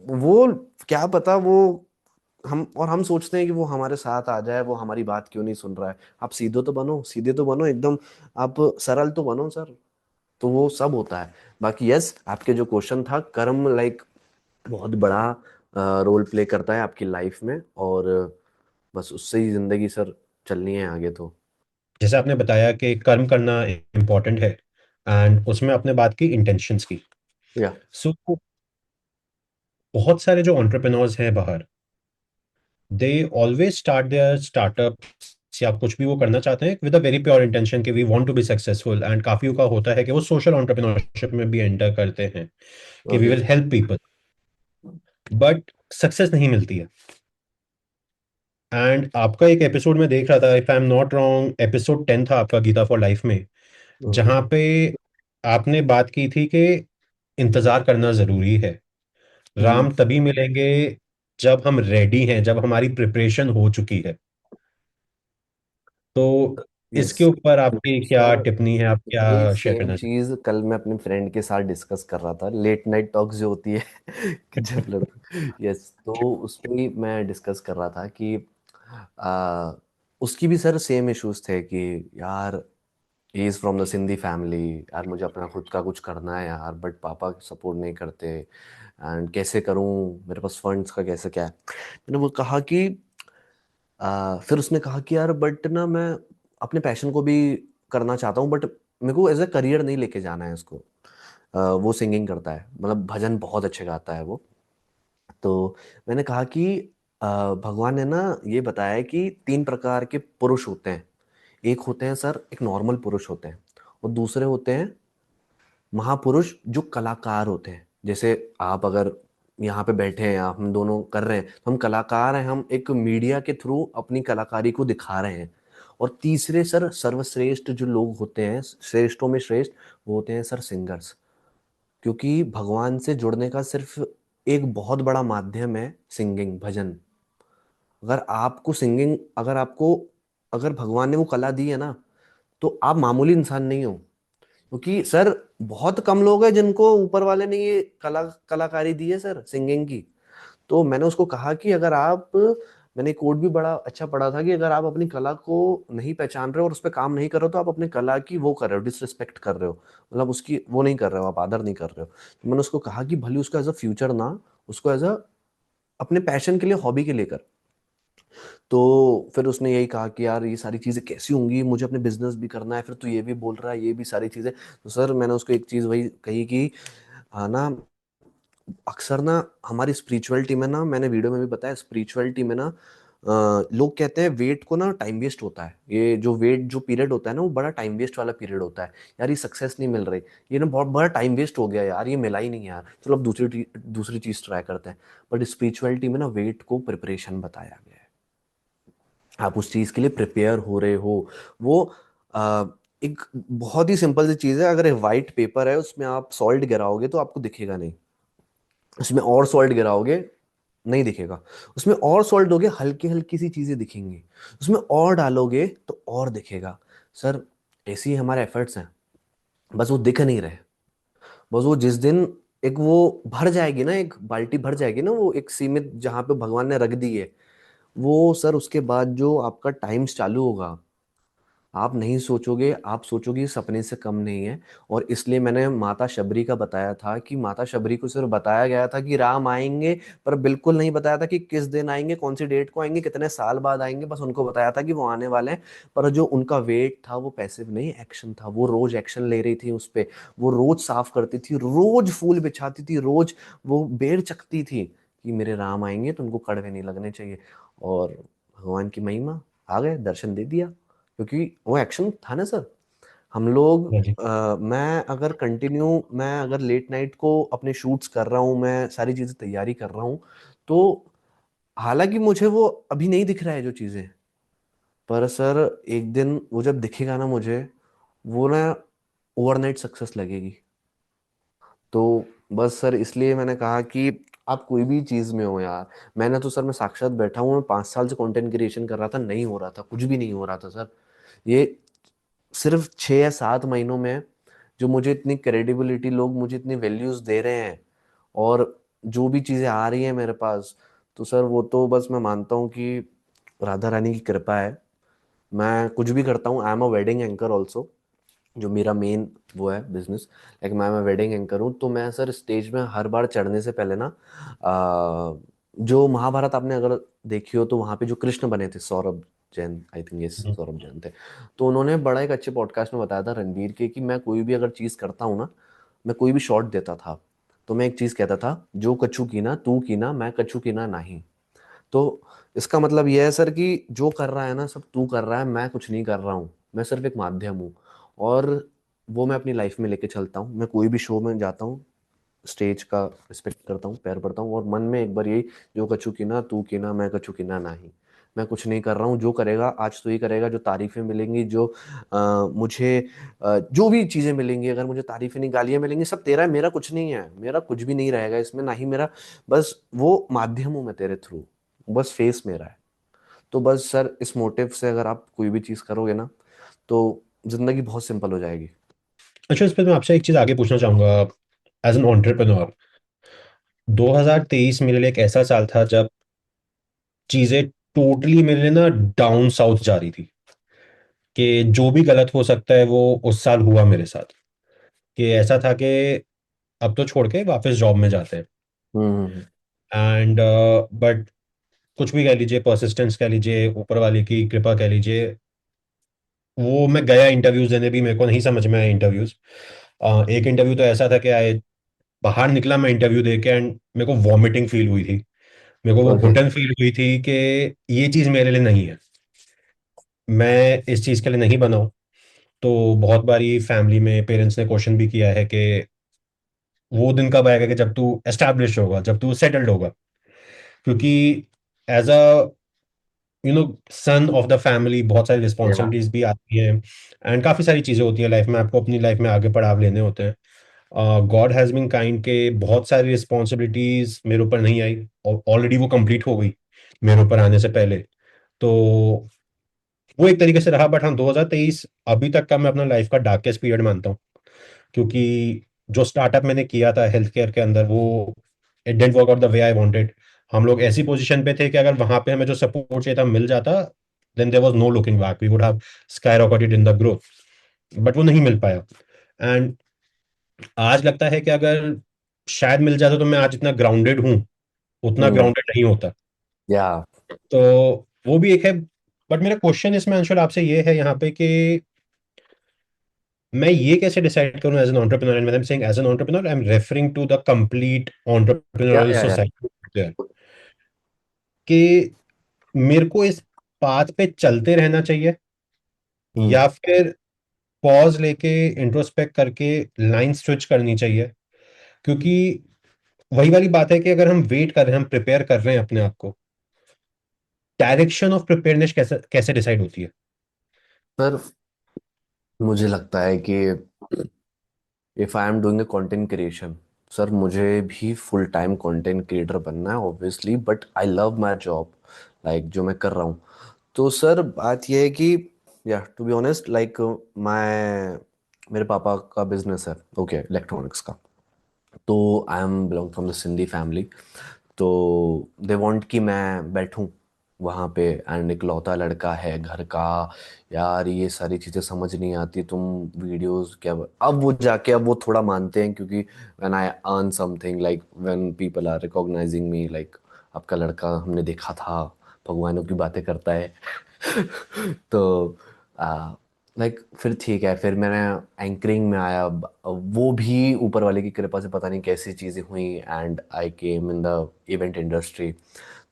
वो क्या पता, वो हम सोचते हैं कि वो हमारे साथ आ जाए, वो हमारी बात क्यों नहीं सुन रहा है। आप सीधे तो बनो, सीधे तो बनो एकदम, आप सरल तो बनो सर। तो वो सब होता है। बाकी यस, आपके जो क्वेश्चन था, कर्म लाइक बहुत बड़ा रोल प्ले करता है आपकी लाइफ में, और बस उससे ही जिंदगी सर चलनी है आगे तो। जैसे आपने बताया कि कर्म करना इम्पोर्टेंट है, एंड उसमें आपने बात की इंटेंशंस की। या सो बहुत सारे जो एंटरप्रेन्योर्स हैं बाहर, they always start their startup या कुछ भी वो करना चाहते हैं with a very pure intention कि we want to be successful, and काफियों का होता है कि वो सोशल एंटरप्रेन्योरशिप में भी एंटर करते हैं कि we okay. Will help people, but success नहीं मिलती है। एंड आपका एक एपिसोड में देख रहा था, if I am not wrong, episode 10 था आपका गीता फॉर लाइफ में, ओके। जहां पे आपने बात की थी कि इंतजार करना जरूरी है। हम्म। राम तभी मिलेंगे जब हम रेडी हैं, जब हमारी प्रिपरेशन हो चुकी है। तो यस इसके ऊपर आपकी क्या सर, टिप्पणी है, आप वही क्या शेयर सेम करना चाहते चीज कल मैं अपने फ्रेंड के साथ डिस्कस कर रहा था, लेट नाइट टॉक्स जो होती है कि जब लोग, यस, तो उसमें मैं डिस्कस कर रहा था कि आ, उसकी भी सर सेम इश्यूज थे कि यार, he is from the Sindhi family, यार मुझे अपना खुद का कुछ करना है यार, बट पापा सपोर्ट नहीं करते, एंड कैसे करूं, मेरे पास फंड्स का कैसे क्या है। मैंने वो कहा कि फिर उसने कहा कि यार बट ना, मैं अपने पैशन को भी करना चाहता हूँ, बट मेरे को एज ए करियर नहीं लेके जाना है इसको। वो सिंगिंग करता है, मतलब भजन बहुत अच्छे गाता है वो। तो मैंने कहा कि भगवान ने ना ये बताया है कि तीन प्रकार के पुरुष होते हैं। एक होते हैं सर, एक नॉर्मल पुरुष होते हैं, और दूसरे होते हैं महापुरुष जो कलाकार होते हैं। जैसे आप अगर यहाँ पे बैठे हैं, हम दोनों कर रहे हैं, तो हम कलाकार हैं, हम एक मीडिया के थ्रू अपनी कलाकारी को दिखा रहे हैं। और तीसरे सर, सर्वश्रेष्ठ जो लोग होते हैं, श्रेष्ठों में श्रेष्ठ, वो होते हैं सर सिंगर्स। क्योंकि भगवान से जुड़ने का सिर्फ एक बहुत बड़ा माध्यम है सिंगिंग, भजन। अगर आपको सिंगिंग, अगर भगवान ने वो कला दी है ना, तो आप मामूली इंसान नहीं हो। क्योंकि सर, बहुत कम लोग हैं जिनको ऊपर वाले ने ये कलाकारी दी है सर, सिंगिंग की। तो मैंने उसको कहा कि अगर आप, मैंने कोड भी बड़ा अच्छा पढ़ा था कि अगर आप अपनी कला को नहीं पहचान रहे हो और उस पर काम नहीं कर रहे हो, तो आप अपनी कला की वो कर रहे हो, डिसरिस्पेक्ट कर रहे हो, मतलब उसकी वो नहीं कर रहे हो, आप आदर नहीं कर रहे हो। तो मैंने उसको कहा कि भले उसको एज अ फ्यूचर ना, उसको एज अ अपने पैशन के लिए, हॉबी के लेकर। तो फिर उसने यही कहा कि यार ये सारी चीज़ें कैसी होंगी, मुझे अपने बिजनेस भी करना है, फिर तू ये भी बोल रहा है, ये भी सारी चीज़ें। तो सर मैंने उसको एक चीज़ वही कही कि ना, अक्सर ना हमारी स्पिरिचुअलिटी में ना, मैंने वीडियो में भी बताया, स्पिरिचुअलिटी में ना लोग कहते हैं वेट को ना टाइम वेस्ट होता है, ये जो वेट जो पीरियड होता है ना वो बड़ा टाइम वेस्ट वाला पीरियड होता है। यार ये सक्सेस नहीं मिल रही, ये ना बहुत बड़ा टाइम वेस्ट हो गया यार, ये मिला ही नहीं यार, चलो अब दूसरी चीज ट्राई करते हैं। बट स्पिरिचुअलिटी में ना वेट को प्रिपरेशन बताया गया है। आप उस चीज के लिए प्रिपेयर हो रहे हो। वो एक बहुत ही सिंपल सी चीज है, अगर एक वाइट पेपर है उसमें आप सॉल्ट गिराओगे तो आपको दिखेगा नहीं, उसमें और सॉल्ट गिराओगे नहीं दिखेगा, उसमें और सॉल्ट दोगे हल्की हल्की सी चीजें दिखेंगी, उसमें और डालोगे तो और दिखेगा। सर ऐसे ही हमारे एफर्ट्स हैं, बस वो दिख नहीं रहे। बस वो जिस दिन एक वो भर जाएगी ना, एक बाल्टी भर जाएगी ना, वो एक सीमित जहां पे भगवान ने रख दी है, वो सर उसके बाद जो आपका टाइम्स चालू होगा, आप नहीं सोचोगे, आप सोचोगे ये सपने से कम नहीं है। और इसलिए मैंने माता शबरी का बताया था कि माता शबरी को सिर्फ बताया गया था कि राम आएंगे, पर बिल्कुल नहीं बताया था कि किस दिन आएंगे, कौन सी डेट को आएंगे, कितने साल बाद आएंगे, बस उनको बताया था कि वो आने वाले हैं। पर जो उनका वेट था वो पैसिव नहीं, एक्शन था, वो रोज एक्शन ले रही थी उस पे। वो रोज साफ करती थी, रोज फूल बिछाती थी, रोज वो बेर चखती थी कि मेरे राम आएंगे तो उनको कड़वे नहीं लगने चाहिए। और भगवान की महिमा, आ गए, दर्शन दे दिया, क्योंकि वो एक्शन था ना सर। हम लोग हाँ जी। मैं अगर लेट नाइट को अपने शूट्स कर रहा हूँ, मैं सारी चीजें तैयारी कर रहा हूँ, तो हालांकि मुझे वो अभी नहीं दिख रहा है जो चीजें, पर सर एक दिन वो जब दिखेगा ना मुझे, वो ना ओवरनाइट सक्सेस लगेगी। तो बस सर इसलिए मैंने कहा कि आप कोई भी चीज में हो यार, मैंने तो सर मैं साक्षात बैठा हूँ, मैं 5 साल से कंटेंट क्रिएशन कर रहा था, नहीं हो रहा था, कुछ भी नहीं हो रहा था सर। ये सिर्फ 6 या 7 महीनों में जो मुझे इतनी क्रेडिबिलिटी, लोग मुझे इतनी वैल्यूज दे रहे हैं, और जो भी चीजें आ रही हैं मेरे पास, तो सर वो तो बस मैं मानता हूँ कि राधा रानी की कृपा है। मैं कुछ भी करता हूँ, I am a wedding anchor also, जो मेरा मेन वो है बिजनेस। लाइक मैं वेडिंग एंकर हूँ, तो मैं सर स्टेज में हर बार चढ़ने से पहले ना, जो महाभारत आपने अगर देखी हो तो वहाँ पे जो कृष्ण बने थे, सौरभ जैन, आई थिंक ये हम्म। सौरभ जैन थे, तो उन्होंने बड़ा एक अच्छे पॉडकास्ट में बताया था रणवीर के कि मैं कोई भी अगर चीज़ करता हूँ ना, मैं कोई भी शॉट देता था, तो मैं एक चीज़ कहता था, जो कछु की ना तू की ना, मैं कछु की ना नहीं। तो इसका मतलब यह है सर कि जो कर रहा है ना सब तू कर रहा है, मैं कुछ नहीं कर रहा हूँ, मैं सिर्फ एक माध्यम हूँ। और वो मैं अपनी लाइफ में लेके चलता हूँ, मैं कोई भी शो में जाता हूँ, स्टेज का रिस्पेक्ट करता हूँ, पैर पड़ता हूँ, और मन में एक बार यही, जो कछु की ना तू की ना, मैं कछु की ना नहीं। मैं कुछ नहीं कर रहा हूँ, जो करेगा आज तो ही करेगा, जो तारीफें मिलेंगी, जो मुझे जो भी चीज़ें मिलेंगी, अगर मुझे तारीफें नहीं गालियाँ मिलेंगी, सब तेरा है, मेरा कुछ नहीं है, मेरा कुछ भी नहीं रहेगा इसमें, ना ही मेरा, बस वो माध्यम हूँ मैं तेरे थ्रू, बस फेस मेरा है। तो बस सर इस मोटिव से अगर आप कोई भी चीज़ करोगे ना, तो जिंदगी बहुत सिंपल हो जाएगी। अच्छा, इस पर मैं आपसे एक चीज आगे पूछना चाहूंगा। एज एन एंटरप्रेन्योर, 2023 मेरे लिए एक ऐसा साल था जब चीजें टोटली मेरे लिए ना डाउन साउथ जा रही थी, कि जो भी गलत हो सकता है वो उस साल हुआ मेरे साथ। कि ऐसा था कि अब तो छोड़ के वापस जॉब में जाते हैं। हम्म। एंड बट कुछ भी कह लीजिए, परसिस्टेंस कह लीजिए, ऊपर वाले की कृपा कह लीजिए, वो मैं गया इंटरव्यूज देने, भी मेरे को नहीं समझ में आया इंटरव्यूज। एक इंटरव्यू तो ऐसा था कि आए, बाहर निकला मैं इंटरव्यू दे के, एंड मेरे को वॉमिटिंग फील हुई थी। मेरे को वो ओके। घुटन फील हुई थी कि ये चीज़ मेरे लिए नहीं है, मैं इस चीज़ के लिए नहीं बना हूं। तो बहुत बारी फैमिली में पेरेंट्स ने क्वेश्चन भी किया है कि वो दिन कब आएगा कि जब तू एस्टैब्लिश होगा, जब तू सेटल्ड होगा। क्योंकि as a son of the family, बहुत सारी या। रिस्पॉन्सिबिलिटीज भी आती हैं, एंड काफ़ी सारी चीज़ें होती हैं लाइफ में, आपको अपनी लाइफ में आगे बढ़ाव लेने होते हैं। गॉड हैज़ बीन काइंड के बहुत सारी रिस्पॉन्सिबिलिटीज मेरे ऊपर नहीं आई, और ऑलरेडी वो कंप्लीट हो गई मेरे ऊपर आने से पहले। तो वो एक तरीके से रहा। बट हाँ, 2023 अभी तक का मैं अपना लाइफ का डार्केस्ट पीरियड मानता हूँ। क्योंकि जो स्टार्टअप मैंने किया था हेल्थ केयर के अंदर, वो it didn't work out the way I wanted. हम लोग ऐसी पोजीशन पे थे कि अगर वहां पे हमें जो सपोर्ट चाहिए था मिल जाता, then there was no looking back, we would have skyrocketed in the growth. But वो नहीं मिल पाया। एंड आज लगता है कि अगर शायद मिल जाता तो मैं आज इतना ग्राउंडेड हूँ, उतना हम्म। ग्राउंडेड नहीं होता। या। तो वो भी एक है। बट मेरा क्वेश्चन इसमें अंशुल आपसे ये है यहाँ पे कि मैं ये कैसे डिसाइड करूं as an entrepreneur, and when I am saying as an entrepreneur, I am referring to the complete entrepreneurial या। सोसाइटी देयर, कि मेरे को इस पाथ पे चलते रहना चाहिए, हम्म। या फिर पॉज लेके इंट्रोस्पेक्ट करके लाइन स्विच करनी चाहिए? क्योंकि वही वाली बात है कि अगर हम वेट कर रहे हैं, हम प्रिपेयर कर रहे हैं अपने आप को, डायरेक्शन ऑफ प्रिपेयरनेस कैसे कैसे डिसाइड होती है? सर मुझे लगता है कि if I am doing a content creation, sir मुझे भी फुल टाइम कंटेंट क्रिएटर बनना है obviously, but I love my job, like जो मैं कर रहा हूँ। तो सर बात यह है कि या टू बी ऑनेस्ट, लाइक मैं मेरे पापा का बिजनेस है, ओके, इलेक्ट्रॉनिक्स का। तो I am belong from the Sindhi family. तो दे वांट कि मैं बैठूं वहाँ पे, एंड इकलौता लड़का है घर का, यार ये सारी चीज़ें समझ नहीं आती, तुम वीडियोस क्या। अब वो जाके अब वो थोड़ा मानते हैं, क्योंकि when I earn something, like when people are recognising me, like आपका लड़का हमने देखा था, भगवानों की बातें करता है। तो लाइक फिर ठीक है, फिर मैंने एंकरिंग में आया। वो भी ऊपर वाले की कृपा से पता नहीं कैसी चीज़ें हुई, and I came in the event industry.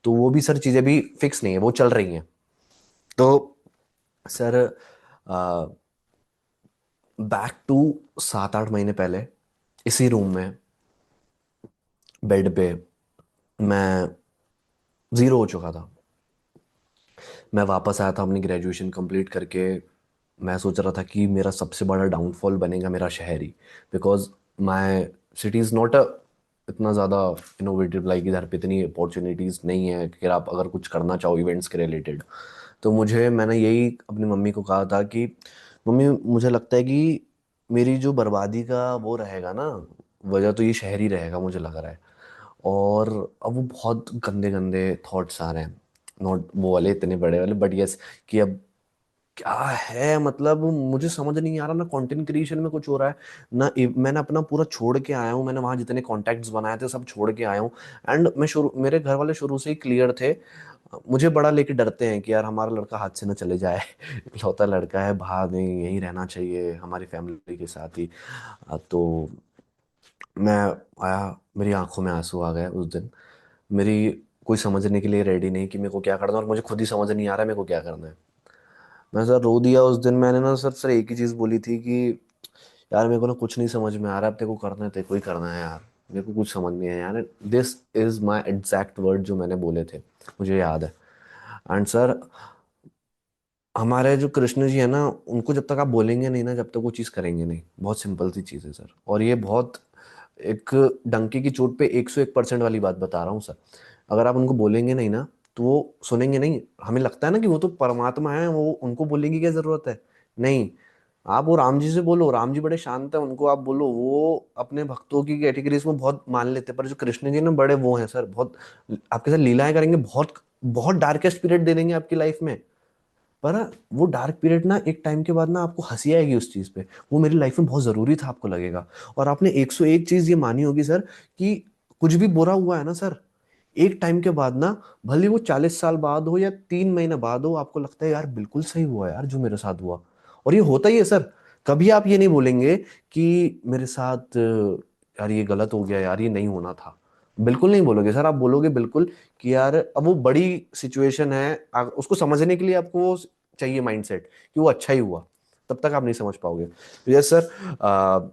तो वो भी सर चीज़ें भी फिक्स नहीं है, वो चल रही हैं। तो सर बैक टू 7-8 महीने पहले, इसी रूम में बेड पे मैं ज़ीरो हो चुका था। मैं वापस आया था अपनी ग्रेजुएशन कंप्लीट करके। मैं सोच रहा था कि मेरा सबसे बड़ा डाउनफॉल बनेगा मेरा शहर ही, because my city is not a इतना ज़्यादा इनोवेटिव, लाइक इधर पे इतनी अपॉर्चुनिटीज़ नहीं है कि आप अगर कुछ करना चाहो इवेंट्स के रिलेटेड। तो मैंने यही अपनी मम्मी को कहा था कि मम्मी मुझे लगता है कि मेरी जो बर्बादी का वो रहेगा ना, वजह तो ये शहर ही रहेगा मुझे लग रहा है। और अब वो बहुत गंदे गंदे थॉट्स आ रहे हैं, नॉट वो वाले इतने बड़े वाले, बट यस, कि अब क्या है, मतलब मुझे समझ नहीं आ रहा ना, कंटेंट क्रिएशन में कुछ हो रहा है ना। मैंने अपना पूरा छोड़ के आया हूँ, मैंने वहाँ जितने कॉन्टैक्ट्स बनाए थे सब छोड़ के आया हूँ। एंड मैं शुरू मेरे घर वाले शुरू से ही क्लियर थे, मुझे बड़ा लेके डरते हैं कि यार हमारा लड़का हाथ से ना चले जाए। इकलौता लड़का है, बाहर नहीं, यहीं रहना चाहिए हमारी फैमिली के साथ ही। तो मैं आया, मेरी आंखों में आंसू आ गए उस दिन। मेरी कोई समझने के लिए रेडी नहीं कि मेरे को क्या करना है, और मुझे खुद ही समझ नहीं आ रहा है मेरे को क्या करना है। मैं सर रो दिया उस दिन। मैंने ना सर एक ही चीज़ बोली थी कि यार मेरे को ना कुछ नहीं समझ में आ रहा है, अब तेरे को करना है, तेरे को ही करना है यार, मेरे को कुछ समझ नहीं है यार। This is my exact word जो मैंने बोले थे, मुझे याद है। एंड सर हमारे जो कृष्ण जी है ना, उनको जब तक आप बोलेंगे नहीं ना, जब तक वो चीज़ करेंगे नहीं। बहुत सिंपल सी चीज़ है सर, और ये बहुत एक डंके की चोट पे 101% वाली बात बता रहा हूँ सर। अगर आप उनको बोलेंगे नहीं ना, तो वो सुनेंगे नहीं। हमें लगता है ना कि वो तो परमात्मा है, वो उनको बोलने की क्या जरूरत है। नहीं, आप वो राम जी से बोलो, राम जी बड़े शांत है, उनको आप बोलो, वो अपने भक्तों की कैटेगरीज में बहुत मान लेते हैं। पर जो कृष्ण जी ना, बड़े वो हैं सर, बहुत आपके साथ लीलाएं करेंगे, बहुत बहुत डार्केस्ट पीरियड दे देंगे आपकी लाइफ में। पर वो डार्क पीरियड ना एक टाइम के बाद ना आपको हंसी आएगी उस चीज पे, वो मेरी लाइफ में बहुत जरूरी था आपको लगेगा। और आपने 101 चीज ये मानी होगी सर, कि कुछ भी बुरा हुआ है ना सर, एक टाइम के बाद ना, भले वो 40 साल बाद हो या 3 महीने बाद हो, आपको लगता है यार बिल्कुल सही हुआ यार जो मेरे साथ हुआ। और ये होता ही है सर। कभी आप ये नहीं बोलेंगे कि मेरे साथ यार ये गलत हो गया, यार ये नहीं होना था। बिल्कुल नहीं बोलोगे सर, आप बोलोगे बिल्कुल कि यार अब वो बड़ी सिचुएशन है, उसको समझने के लिए आपको वो चाहिए माइंडसेट कि वो अच्छा ही हुआ। तब तक आप नहीं समझ पाओगे। तो यस सर,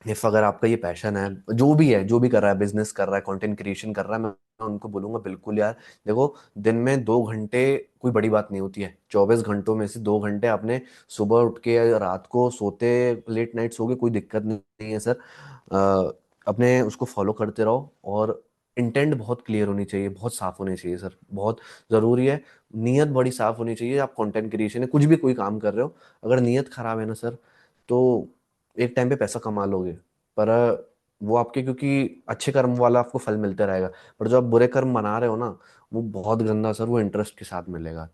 इफ अगर आपका ये पैशन है, जो भी है, जो भी कर रहा है, बिजनेस कर रहा है, कंटेंट क्रिएशन कर रहा है, मैं उनको बोलूंगा बिल्कुल यार। देखो, दिन में 2 घंटे कोई बड़ी बात नहीं होती है। 24 घंटों में से 2 घंटे आपने सुबह उठ के या रात को सोते, लेट नाइट सो के, कोई दिक्कत नहीं है सर। अपने उसको फॉलो करते रहो, और इंटेंट बहुत क्लियर होनी चाहिए, बहुत साफ होनी चाहिए सर, बहुत ज़रूरी है। नीयत बड़ी साफ होनी चाहिए। आप कंटेंट क्रिएशन है, कुछ भी कोई काम कर रहे हो, अगर नीयत खराब है ना सर, तो एक टाइम पे पैसा कमा लोगे, पर वो आपके, क्योंकि अच्छे कर्म वाला आपको फल मिलता रहेगा। पर जो आप बुरे कर्म बना रहे हो ना, वो बहुत गंदा सर, वो इंटरेस्ट के साथ मिलेगा।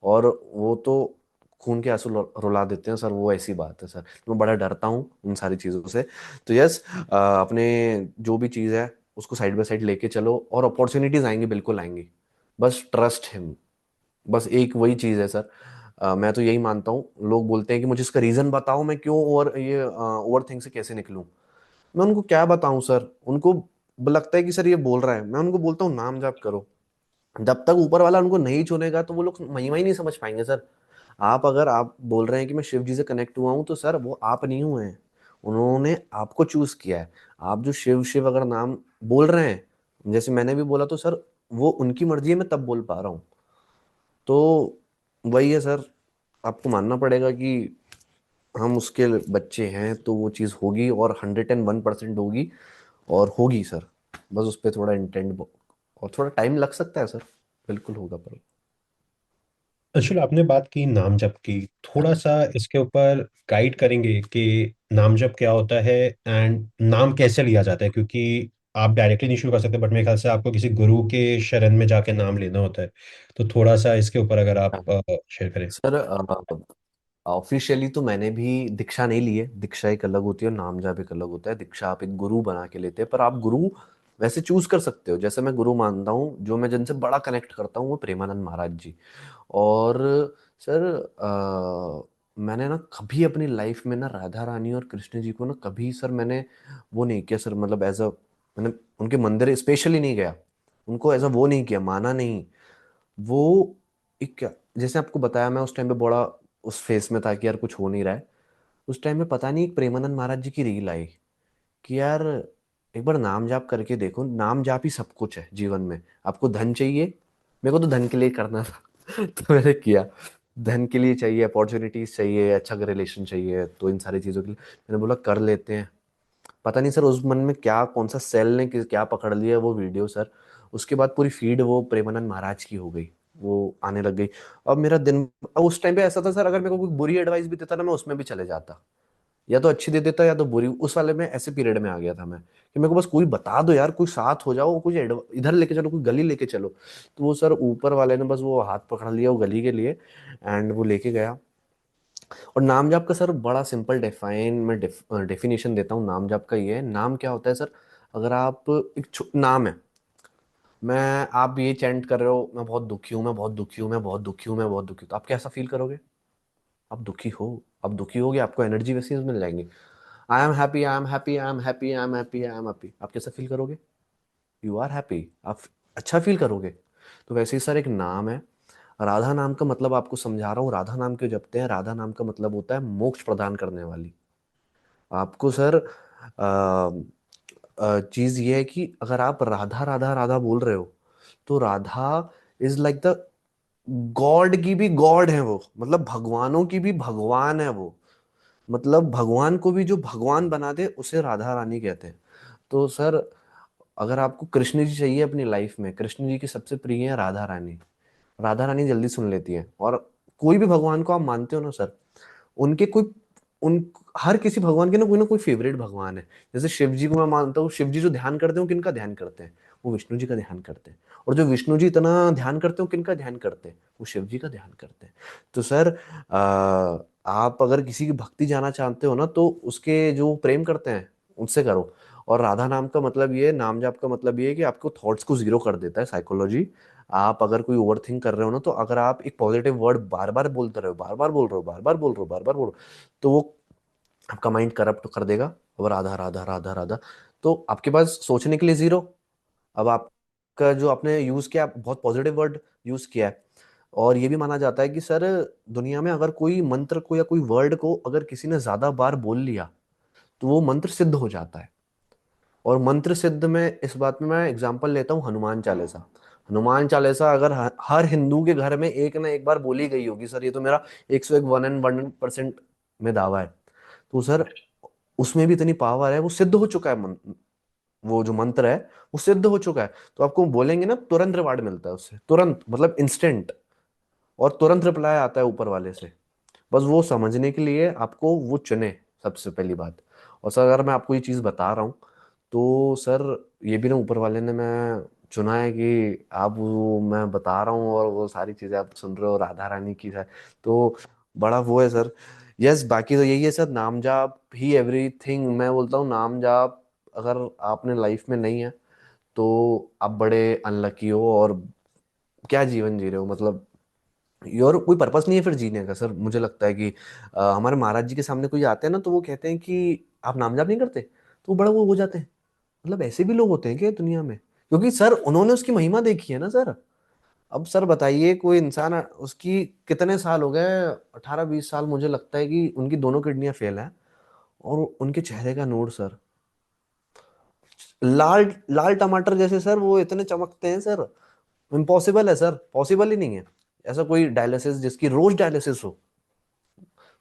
और वो तो खून के आंसू रुला देते हैं सर, वो ऐसी बात है सर। मैं बड़ा डरता हूँ उन सारी चीज़ों से। तो यस, अपने जो भी चीज़ है उसको साइड बाय साइड लेके चलो, और अपॉर्चुनिटीज आएंगी, बिल्कुल आएंगी। बस ट्रस्ट हिम, बस एक वही चीज़ है सर। मैं तो यही मानता हूँ। लोग बोलते हैं कि मुझे इसका रीज़न बताओ, मैं क्यों और ये ओवर थिंक से कैसे निकलूं। मैं उनको क्या बताऊं सर, उनको लगता है कि सर ये बोल रहा है, मैं उनको बोलता हूँ नाम जाप करो। जब तक ऊपर वाला उनको नहीं चुनेगा तो वो लोग महिमा ही नहीं समझ पाएंगे सर। अगर आप बोल रहे हैं कि मैं शिव जी से कनेक्ट हुआ हूँ, तो सर वो आप नहीं हुए हैं, उन्होंने आपको चूज किया है। आप जो शिव शिव अगर नाम बोल रहे हैं, जैसे मैंने भी बोला, तो सर वो उनकी मर्जी है, मैं तब बोल पा रहा हूँ। तो वही है सर, आपको मानना पड़ेगा कि हम उसके बच्चे हैं, तो वो चीज़ होगी और 101% होगी, और होगी सर। बस उस पर थोड़ा इंटेंट और थोड़ा टाइम लग सकता है सर, बिल्कुल होगा पर। अंशुल, आपने बात की नाम जप की, थोड़ा सा इसके ऊपर गाइड करेंगे कि नाम जप क्या होता है एंड नाम कैसे लिया जाता है? क्योंकि आप डायरेक्टली नहीं शुरू कर सकते, बट मेरे ख्याल से आपको किसी गुरु के शरण में जाके नाम लेना होता है। तो थोड़ा सा इसके ऊपर अगर आप शेयर करें। सर ऑफिशियली तो मैंने भी दीक्षा नहीं ली है। दीक्षा एक अलग होती है और नाम जाप एक अलग होता है। दीक्षा आप एक गुरु बना के लेते हैं, पर आप गुरु वैसे चूज कर सकते हो। जैसे मैं गुरु मानता हूँ, जो मैं जिनसे बड़ा कनेक्ट करता हूँ, वो प्रेमानंद महाराज जी। और सर मैंने ना कभी अपनी लाइफ में ना राधा रानी और कृष्ण जी को ना कभी सर मैंने वो नहीं किया सर, मतलब एज अ, मैंने उनके मंदिर स्पेशली नहीं गया, उनको एज अ वो नहीं किया, माना नहीं। वो एक क्या, जैसे आपको बताया, मैं उस टाइम पे बड़ा उस फेस में था कि यार कुछ हो नहीं रहा है। उस टाइम में पता नहीं एक प्रेमानंद महाराज जी की रील आई कि यार एक बार नाम जाप करके देखो, नाम जाप ही सब कुछ है जीवन में। आपको धन चाहिए, मेरे को तो धन के लिए करना था तो मैंने किया। धन के लिए चाहिए, अपॉर्चुनिटीज चाहिए, अच्छा रिलेशन चाहिए, तो इन सारी चीज़ों के लिए मैंने बोला कर लेते हैं। पता नहीं सर उस मन में क्या, कौन सा सेल ने क्या पकड़ लिया वो वीडियो सर। उसके बाद पूरी फीड वो प्रेमानंद महाराज की हो गई, वो आने लग गई। अब मेरा दिन, अब उस टाइम पे ऐसा था सर, अगर मेरे को कोई बुरी एडवाइस भी देता ना, मैं उसमें भी चले जाता। या तो अच्छी दे देता या तो बुरी। उस वाले में ऐसे पीरियड में आ गया था मैं कि मेरे को बस कोई बता दो यार, कोई साथ हो जाओ, कोई इधर लेके चलो, कोई गली लेके चलो। तो वो सर ऊपर वाले ने बस वो हाथ पकड़ लिया वो गली के लिए, एंड वो लेके गया। और नाम जाप का सर बड़ा सिंपल डिफाइन मैं डेफिनेशन देता हूँ नाम जाप का। ये है, नाम क्या होता है सर। अगर आप नाम है, मैं आप ये चैंट कर रहे हो, मैं बहुत दुखी हूँ, मैं बहुत दुखी हूँ, मैं बहुत दुखी हूँ, मैं बहुत दुखी हूँ, तो आप कैसा फील करोगे? आप दुखी हो, आप दुखी होगे, आपको एनर्जी वैसे ही मिल जाएंगी। I am happy, I am happy, I am happy, I am happy, I am happy, आप कैसा फील करोगे? यू आर हैप्पी, आप अच्छा फील करोगे। तो वैसे ही सर एक नाम है। राधा नाम का मतलब आपको समझा रहा हूँ, राधा नाम क्यों जपते हैं। राधा नाम का मतलब होता है मोक्ष प्रदान करने वाली। आपको सर चीज ये है कि अगर आप राधा राधा राधा बोल रहे हो, तो Radha is like the God की भी गॉड है वो, मतलब भगवानों की भी भगवान है वो। मतलब भगवान को भी जो भगवान बना दे उसे राधा रानी कहते हैं। तो सर अगर आपको कृष्ण जी चाहिए अपनी लाइफ में, कृष्ण जी की सबसे प्रिय है राधा रानी। राधा रानी जल्दी सुन लेती है। और कोई भी भगवान को आप मानते हो ना सर, उनके कोई उन हर किसी भगवान के ना कोई फेवरेट भगवान है। जैसे शिव जी को मैं मानता हूँ, शिव जी जो ध्यान करते हैं वो किनका ध्यान करते हैं? वो विष्णु जी का ध्यान करते हैं। और जो विष्णु जी इतना ध्यान करते हैं वो किनका ध्यान करते हैं? वो शिव जी का ध्यान करते हैं। तो सर आप अगर किसी की भक्ति जाना चाहते हो ना, तो उसके जो प्रेम करते हैं उनसे करो। और राधा नाम का मतलब ये है, नाम जाप का मतलब ये है कि आपको थॉट्स को जीरो कर देता है, साइकोलॉजी। आप अगर कोई ओवर थिंक कर रहे हो ना, तो अगर आप एक पॉजिटिव वर्ड बार बार बोलते रहो, बार बार बोल रहे हो, बार बार बोल रहे हो, बार बार बोल रहे हो, तो वो आपका माइंड करप्ट कर देगा। और राधा राधा राधा राधा, तो आपके पास सोचने के लिए जीरो। अब आपका जो आपने यूज किया, बहुत पॉजिटिव वर्ड यूज किया है। और ये भी माना जाता है कि सर दुनिया में अगर कोई मंत्र को या कोई वर्ड को अगर किसी ने ज्यादा बार बोल लिया, तो वो मंत्र सिद्ध हो जाता है। और मंत्र सिद्ध में इस बात में मैं एग्जांपल लेता हूँ हनुमान चालीसा। हनुमान चालीसा अगर हर हिंदू के घर में एक ना एक बार बोली गई होगी सर, ये तो मेरा 101 101% में दावा है। तो सर उसमें भी इतनी पावर है, वो सिद्ध हो चुका है वो जो मंत्र है वो सिद्ध हो चुका है। तो आपको बोलेंगे ना, तुरंत रिवार्ड मिलता है उससे, तुरंत, मतलब इंस्टेंट। और तुरंत रिप्लाई आता है ऊपर वाले से। बस वो समझने के लिए आपको वो चुने, सबसे पहली बात। और सर अगर मैं आपको ये चीज़ बता रहा हूँ, तो सर ये भी ना ऊपर वाले ने मैं चुना है कि आप वो मैं बता रहा हूँ और वो सारी चीज़ें आप सुन रहे हो राधा रानी की है। तो बड़ा वो है सर। यस, बाकी तो यही है सर, नाम जाप ही एवरीथिंग। मैं बोलता हूँ नाम जाप अगर आपने लाइफ में नहीं है, तो आप बड़े अनलकी हो। और क्या जीवन जी रहे हो, मतलब और कोई पर्पस नहीं है फिर जीने का सर। मुझे लगता है कि हमारे महाराज जी के सामने कोई आते हैं ना, तो वो कहते हैं कि आप नाम जाप नहीं करते, तो वो बड़ा वो हो जाते हैं। मतलब ऐसे भी लोग होते हैं क्या दुनिया में? क्योंकि सर उन्होंने उसकी महिमा देखी है ना सर। अब सर बताइए, कोई इंसान उसकी कितने साल हो गए, 18-20 साल मुझे लगता है कि उनकी दोनों किडनियां फेल हैं, और उनके चेहरे का नूर सर, लाल लाल टमाटर जैसे सर, वो इतने चमकते हैं सर। इम्पॉसिबल है सर, पॉसिबल ही नहीं है ऐसा कोई डायलिसिस जिसकी रोज डायलिसिस हो।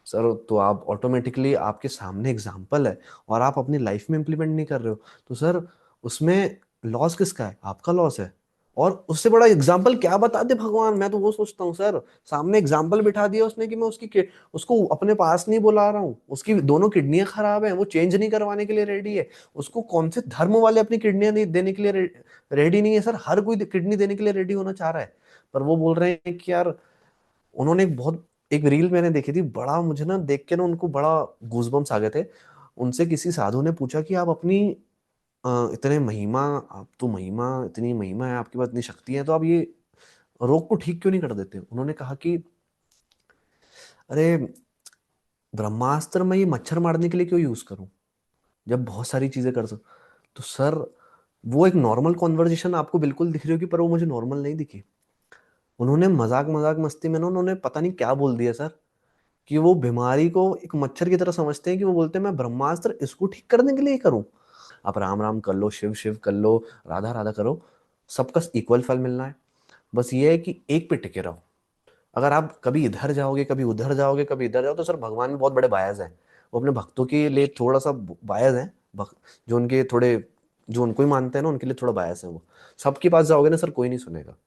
सर तो आप ऑटोमेटिकली, आपके सामने एग्जाम्पल है और आप अपनी लाइफ में इंप्लीमेंट नहीं कर रहे हो, तो सर उसमें लॉस किसका है? आपका लॉस है। और उससे बड़ा एग्जाम्पल क्या बता दे भगवान, मैं तो वो सोचता हूँ सर। सामने एग्जाम्पल बिठा दिया उसने कि मैं उसको अपने पास नहीं बुला रहा हूँ, उसकी दोनों किडनियां खराब हैं, वो चेंज नहीं करवाने के लिए रेडी है। उसको कौन से धर्म वाले अपनी किडनियां नहीं देने के लिए रेडी नहीं है सर? हर कोई किडनी देने के लिए रेडी होना चाह रहा है, पर वो बोल रहे हैं कि यार, उन्होंने एक रील मैंने देखी थी, बड़ा मुझे ना देख के ना उनको बड़ा गूजबम्स आ गए थे। उनसे किसी साधु ने पूछा कि आप अपनी इतने महिमा, आप तो महिमा, इतनी महिमा है आपके पास, इतनी शक्ति है, तो आप ये रोग को ठीक क्यों नहीं कर देते? उन्होंने कहा कि अरे, ब्रह्मास्त्र मैं ये मच्छर मारने के लिए क्यों यूज करूं, जब बहुत सारी चीजें कर सकता। तो सर, वो एक नॉर्मल कॉन्वर्जेशन आपको बिल्कुल दिख रही होगी, पर वो मुझे नॉर्मल नहीं दिखी। उन्होंने मजाक मजाक मस्ती में ना, उन्होंने पता नहीं क्या बोल दिया सर, कि वो बीमारी को एक मच्छर की तरह समझते हैं, कि वो बोलते हैं मैं ब्रह्मास्त्र इसको ठीक करने के लिए ही करूं। आप राम राम कर लो, शिव शिव कर लो, राधा राधा करो, सबका इक्वल फल मिलना है। बस ये है कि एक पे टिके रहो। अगर आप कभी इधर जाओगे, कभी उधर जाओगे, कभी इधर जाओ, तो सर भगवान भी बहुत बड़े बायस हैं। वो अपने भक्तों के लिए थोड़ा सा बायस है। भक्त जो उनके थोड़े, जो उनको ही मानते हैं ना, उनके लिए थोड़ा बायस है वो। सबके पास जाओगे ना सर, कोई नहीं सुनेगा।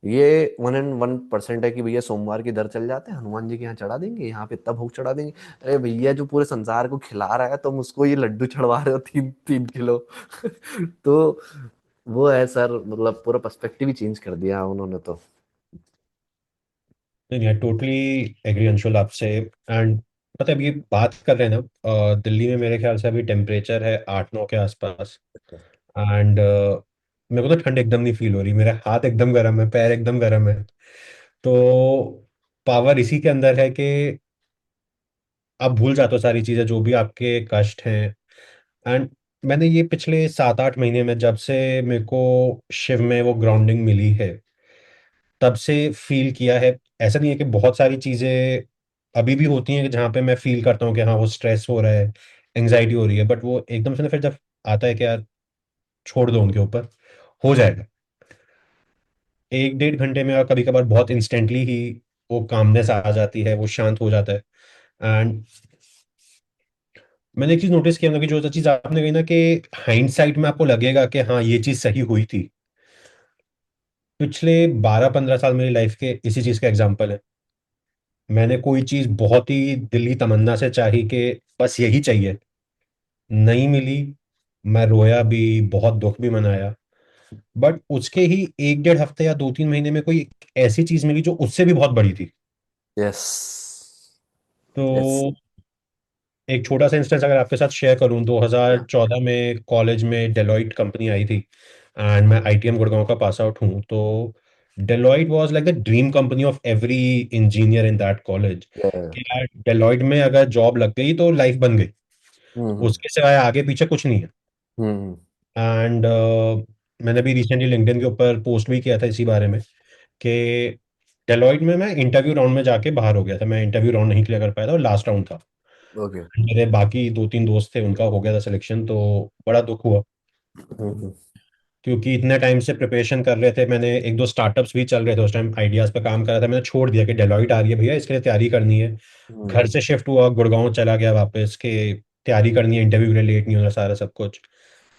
ये 101% है कि भैया सोमवार की दर चल जाते हैं, हनुमान जी के यहाँ चढ़ा देंगे, यहाँ पे इतना भोग चढ़ा देंगे। अरे भैया, जो पूरे संसार को खिला रहा है, तुम उसको ये लड्डू चढ़वा रहे हो 3-3 किलो। तो वो है सर, मतलब पूरा पर्सपेक्टिव ही चेंज कर दिया उन्होंने तो। नहीं नहीं, टोटली एग्री अंशुल आपसे। एंड पता है, अभी ये बात कर रहे हैं ना, दिल्ली में मेरे ख्याल से अभी टेम्परेचर है 8-9 के आसपास। एंड मेरे को तो ठंड एकदम नहीं फील हो रही, मेरे हाथ एकदम गर्म है, पैर एकदम गर्म है। तो पावर इसी के अंदर है कि आप भूल जाते हो सारी चीजें, जो भी आपके कष्ट हैं। एंड मैंने ये पिछले 7-8 महीने में, जब से मेरे को शिव में वो ग्राउंडिंग मिली है, तब से फील किया है। ऐसा नहीं है कि बहुत सारी चीजें अभी भी होती हैं कि जहाँ पे मैं फील करता हूँ कि हाँ वो स्ट्रेस हो रहा है, एंग्जाइटी हो रही है, बट वो एकदम से ना फिर जब आता है कि यार छोड़ दो उनके ऊपर, हो जाएगा 1-1.5 घंटे में, और कभी कभार बहुत इंस्टेंटली ही वो कामनेस आ जाती है, वो शांत हो जाता है। एंड मैंने एक चीज नोटिस किया, कि जो चीज आपने कही ना कि हाइंडसाइट में आपको लगेगा कि हाँ ये चीज सही हुई थी, पिछले 12-15 साल मेरी लाइफ के इसी चीज का एग्जाम्पल है। मैंने कोई चीज बहुत ही दिली तमन्ना से चाही कि बस यही चाहिए, नहीं मिली, मैं रोया भी, बहुत दुख भी मनाया। बट उसके ही 1-1.5 हफ्ते या 2-3 महीने में कोई ऐसी चीज मिली जो उससे भी बहुत बड़ी थी। यस। यस। तो एक छोटा सा इंस्टेंस अगर आपके साथ शेयर करूं, या। 2014 में कॉलेज में डेलॉइट कंपनी आई थी। एंड मैं आईटीएम गुड़गांव का पास आउट हूँ, तो Deloitte was like the dream company of every engineer in that college. कि यार डेलॉइट में अगर जॉब लग गई तो लाइफ बन गई, हम्म। उसके सिवाय आगे पीछे कुछ नहीं है। हम्म। एंड मैंने भी रिसेंटली लिंक्डइन के ऊपर पोस्ट भी किया था इसी बारे में, कि डेलॉइट में मैं इंटरव्यू राउंड में जाके बाहर हो गया था, मैं इंटरव्यू राउंड नहीं क्लियर कर पाया था, और लास्ट राउंड था। ओके। मेरे बाकी 2-3 दोस्त थे, उनका हो गया था सिलेक्शन, तो बड़ा दुख हुआ। हम्म। क्योंकि इतने टाइम से प्रिपरेशन कर रहे थे, मैंने एक दो स्टार्टअप्स भी चल रहे थे उस टाइम, आइडियाज पे काम कर रहा था, मैंने छोड़ दिया कि डेलॉइट आ रही है भैया, इसके लिए तैयारी करनी है। घर हम्म। से शिफ्ट हुआ, गुड़गांव चला गया वापस, के तैयारी करनी है, इंटरव्यू के लिए लेट नहीं होना, सारा सब कुछ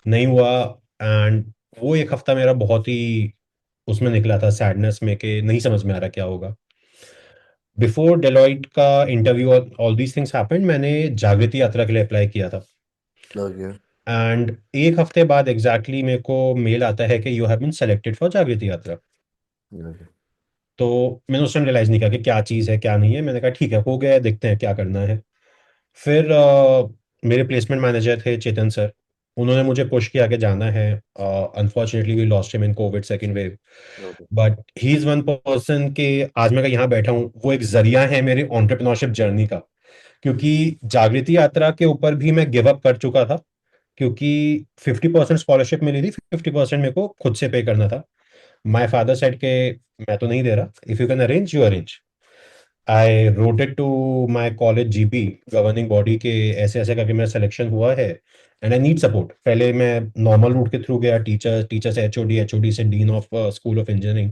नहीं हुआ। एंड वो एक हफ्ता मेरा बहुत ही उसमें निकला था, सैडनेस में, कि नहीं समझ में आ रहा क्या होगा। बिफोर डेलॉइट का इंटरव्यू और ऑल दीज थिंग्स हैपेंड, मैंने जागृति यात्रा के लिए अप्लाई किया था। ओके। एंड एक हफ्ते बाद एग्जैक्टली मेरे को मेल आता है कि you have been selected for Jagriti Yatra. Okay. तो मैंने उस टाइम रियलाइज नहीं किया कि क्या चीज़ है क्या नहीं है, मैंने कहा ठीक है, हो गया है, देखते हैं क्या करना है। फिर मेरे प्लेसमेंट मैनेजर थे चेतन सर, उन्होंने मुझे पुश किया कि जाना है। Unfortunately we lost him in COVID second wave. Okay. But he is one person के आज मैं यहाँ बैठा हूँ, वो एक जरिया है मेरी ऑन्टरप्रिनोरशिप जर्नी का। क्योंकि जागृति यात्रा के ऊपर भी मैं गिव अप कर चुका था, क्योंकि 50% स्कॉलरशिप मिली थी, 50% मेरे को खुद से पे करना था। माई फादर सेड के मैं तो नहीं दे रहा, if you can arrange you arrange. I wrote it to my college GP, governing body के, ऐसे ऐसे करके मेरा सिलेक्शन हुआ है एंड आई नीड सपोर्ट। पहले मैं नॉर्मल रूट के थ्रू गया, टीचर से एचओडी, एचओडी से dean of school of engineering,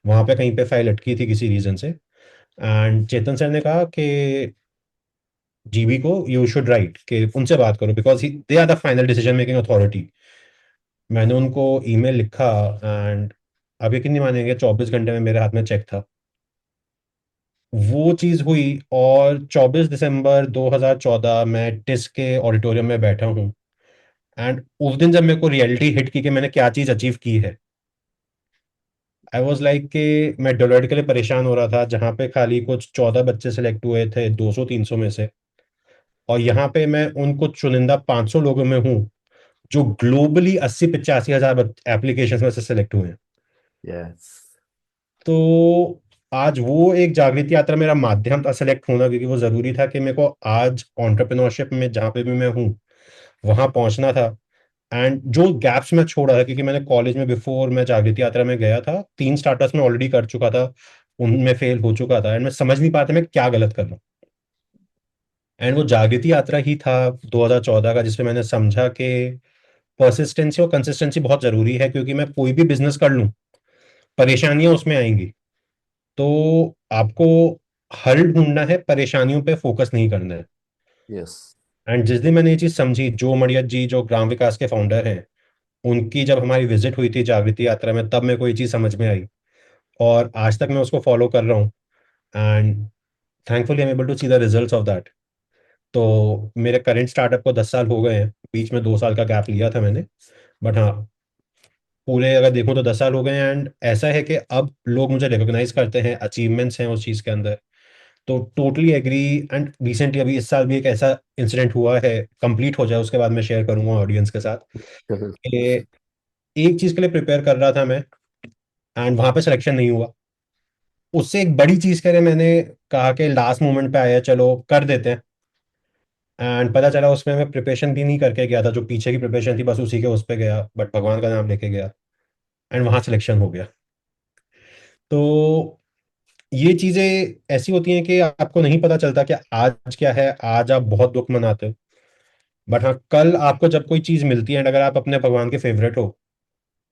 वहां पे कहीं पे फाइल अटकी थी किसी रीजन से। एंड चेतन सर ने कहा कि जीबी को यू शुड राइट, कि उनसे बात करो because they are the final decision making authority. मैंने उनको ईमेल लिखा एंड आप यकीन नहीं मानेंगे, 24 घंटे में मेरे हाथ में चेक था। वो चीज़ हुई और 24 दिसंबर 2014 मैं टिस के ऑडिटोरियम में बैठा हूँ। एंड उस दिन जब मेरे को रियलिटी हिट की कि मैंने क्या चीज़ अचीव की है, आई वॉज लाइक कि मैं डेलोइट के लिए परेशान हो रहा था, जहाँ पे खाली कुछ 14 बच्चे सेलेक्ट हुए थे 200-300 में से, और यहाँ पे मैं उन कुछ चुनिंदा 500 लोगों में हूँ जो ग्लोबली 80-85 हजार एप्लीकेशन में से सिलेक्ट हुए हैं। यस। तो आज वो एक जागृति यात्रा मेरा माध्यम था सेलेक्ट होना, क्योंकि वो जरूरी था कि मेरे को आज एंटरप्रेन्योरशिप में जहाँ पे भी मैं हूँ वहां पहुंचना था। एंड जो गैप्स मैं छोड़ रहा था, क्योंकि मैंने कॉलेज में बिफोर मैं जागृति यात्रा में गया था 3 स्टार्टर्स में ऑलरेडी कर चुका था, उनमें फेल हो चुका था एंड मैं समझ नहीं पाता मैं क्या गलत कर रहा हूँ। एंड वो जागृति यात्रा ही था 2014 का, जिसमें मैंने समझा कि परसिस्टेंसी और कंसिस्टेंसी बहुत जरूरी है, क्योंकि मैं कोई भी बिजनेस कर लूं परेशानियां उसमें आएंगी। तो आपको हल ढूंढना है, परेशानियों पे फोकस नहीं करना है। यस एंड जिस दिन मैंने ये चीज समझी, जो मड़ियत जी जो ग्राम विकास के फाउंडर हैं, उनकी जब हमारी विजिट हुई थी जागृति यात्रा में, तब मेरे को ये चीज समझ में आई और आज तक मैं उसको फॉलो कर रहा हूँ। And thankfully I am able to see the results of that. तो मेरे करंट स्टार्टअप को 10 साल हो गए हैं, बीच में 2 साल का गैप लिया था मैंने, बट हाँ, पूरे अगर देखूं तो 10 साल हो गए हैं। एंड ऐसा है कि अब लोग मुझे रिकॉग्नाइज करते हैं, अचीवमेंट्स हैं उस चीज़ के अंदर। तो टोटली एग्री। एंड रिसेंटली अभी इस साल भी एक ऐसा इंसिडेंट हुआ है, कंप्लीट हो जाए उसके बाद मैं शेयर करूंगा ऑडियंस के साथ, कि एक चीज़ के लिए प्रिपेयर कर रहा था मैं एंड वहां पे सिलेक्शन नहीं हुआ। उससे एक बड़ी चीज़ के लिए मैंने कहा कि लास्ट मोमेंट पे आया, चलो कर देते हैं। एंड पता चला उसमें मैं प्रिपरेशन भी नहीं करके गया था, जो पीछे की प्रिपरेशन थी बस उसी के उस पे गया, बट भगवान का नाम लेके गया एंड वहां सिलेक्शन हो गया। तो ये चीजें ऐसी होती हैं कि आपको नहीं पता चलता कि आज क्या है, आज आप बहुत दुख मनाते हो, बट हाँ कल आपको जब कोई चीज मिलती है एंड अगर आप अपने भगवान के फेवरेट हो,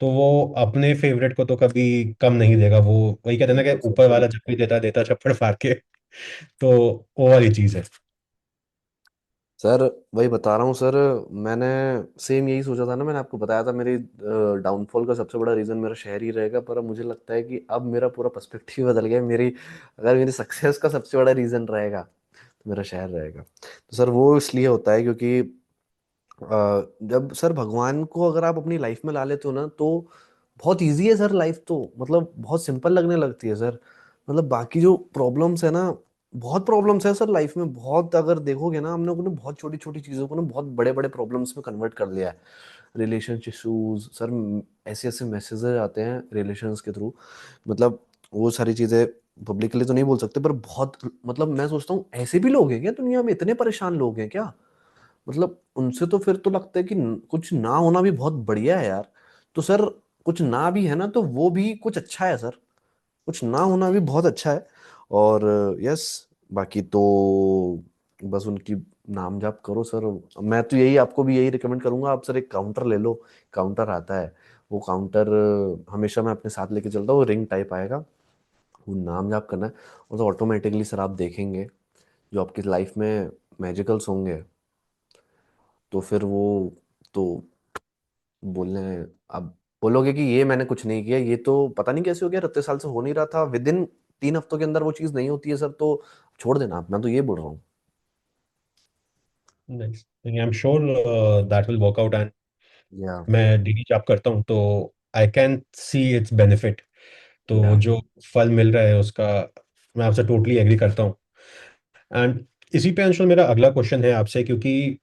तो वो अपने फेवरेट को तो कभी कम नहीं देगा। वो वही कहते हैं ना बिल्कुल कि सर, ऊपर वाला बिल्कुल। जब भी देता देता चप्पड़ फाड़ के। तो वो वाली चीज है। सर वही बता रहा हूँ सर। मैंने सेम यही सोचा था ना, मैंने आपको बताया था मेरी डाउनफॉल का सबसे बड़ा रीज़न मेरा शहर ही रहेगा, पर अब मुझे लगता है कि अब मेरा पूरा पर्सपेक्टिव बदल गया। मेरी अगर मेरी सक्सेस का सबसे बड़ा रीज़न रहेगा तो मेरा शहर रहेगा। तो सर वो इसलिए होता है क्योंकि जब सर भगवान को अगर आप अपनी लाइफ में ला लेते हो ना, तो बहुत इजी है सर लाइफ, तो मतलब बहुत सिंपल लगने लगती है सर। मतलब बाकी जो प्रॉब्लम्स है ना, बहुत प्रॉब्लम्स है सर लाइफ में, बहुत अगर देखोगे ना, हम लोगों ने बहुत छोटी छोटी चीज़ों को ना बहुत बड़े बड़े प्रॉब्लम्स में कन्वर्ट कर लिया है। रिलेशनशिप इशूज सर, ऐसे ऐसे मैसेजेस आते हैं रिलेशंस के थ्रू, मतलब वो सारी चीज़ें पब्लिकली तो नहीं बोल सकते, पर बहुत, मतलब मैं सोचता हूँ ऐसे भी लोग हैं क्या दुनिया में, इतने परेशान लोग हैं क्या? मतलब उनसे तो फिर तो लगता है कि कुछ ना होना भी बहुत बढ़िया है यार। तो सर कुछ ना भी है ना, तो वो भी कुछ अच्छा है सर, कुछ ना होना भी बहुत अच्छा है। और यस, बाकी तो बस उनकी नाम जाप करो सर। मैं तो यही आपको भी यही रिकमेंड करूंगा, आप सर एक काउंटर ले लो। काउंटर आता है, वो काउंटर हमेशा मैं अपने साथ लेके चलता हूँ, वो रिंग टाइप आएगा, वो नाम जाप करना है, और तो ऑटोमेटिकली सर आप देखेंगे जो आपकी लाइफ में मैजिकल्स होंगे। तो फिर वो तो बोलने, अब बोलोगे कि ये मैंने कुछ नहीं किया, ये तो पता नहीं कैसे हो गया, इतने साल से हो नहीं रहा था, विद इन 3 हफ्तों के अंदर वो चीज़ नहीं होती है सर, तो छोड़ देना आप, मैं तो ये बोल रहा हूँ। I am sure that will work out. And या मैं डेली जॉब करता हूँ तो I can see it's benefit. तो या जो फल मिल रहा है उसका, मैं आपसे टोटली एग्री करता हूँ। एंड इसी पे अंशुल मेरा अगला क्वेश्चन है आपसे, क्योंकि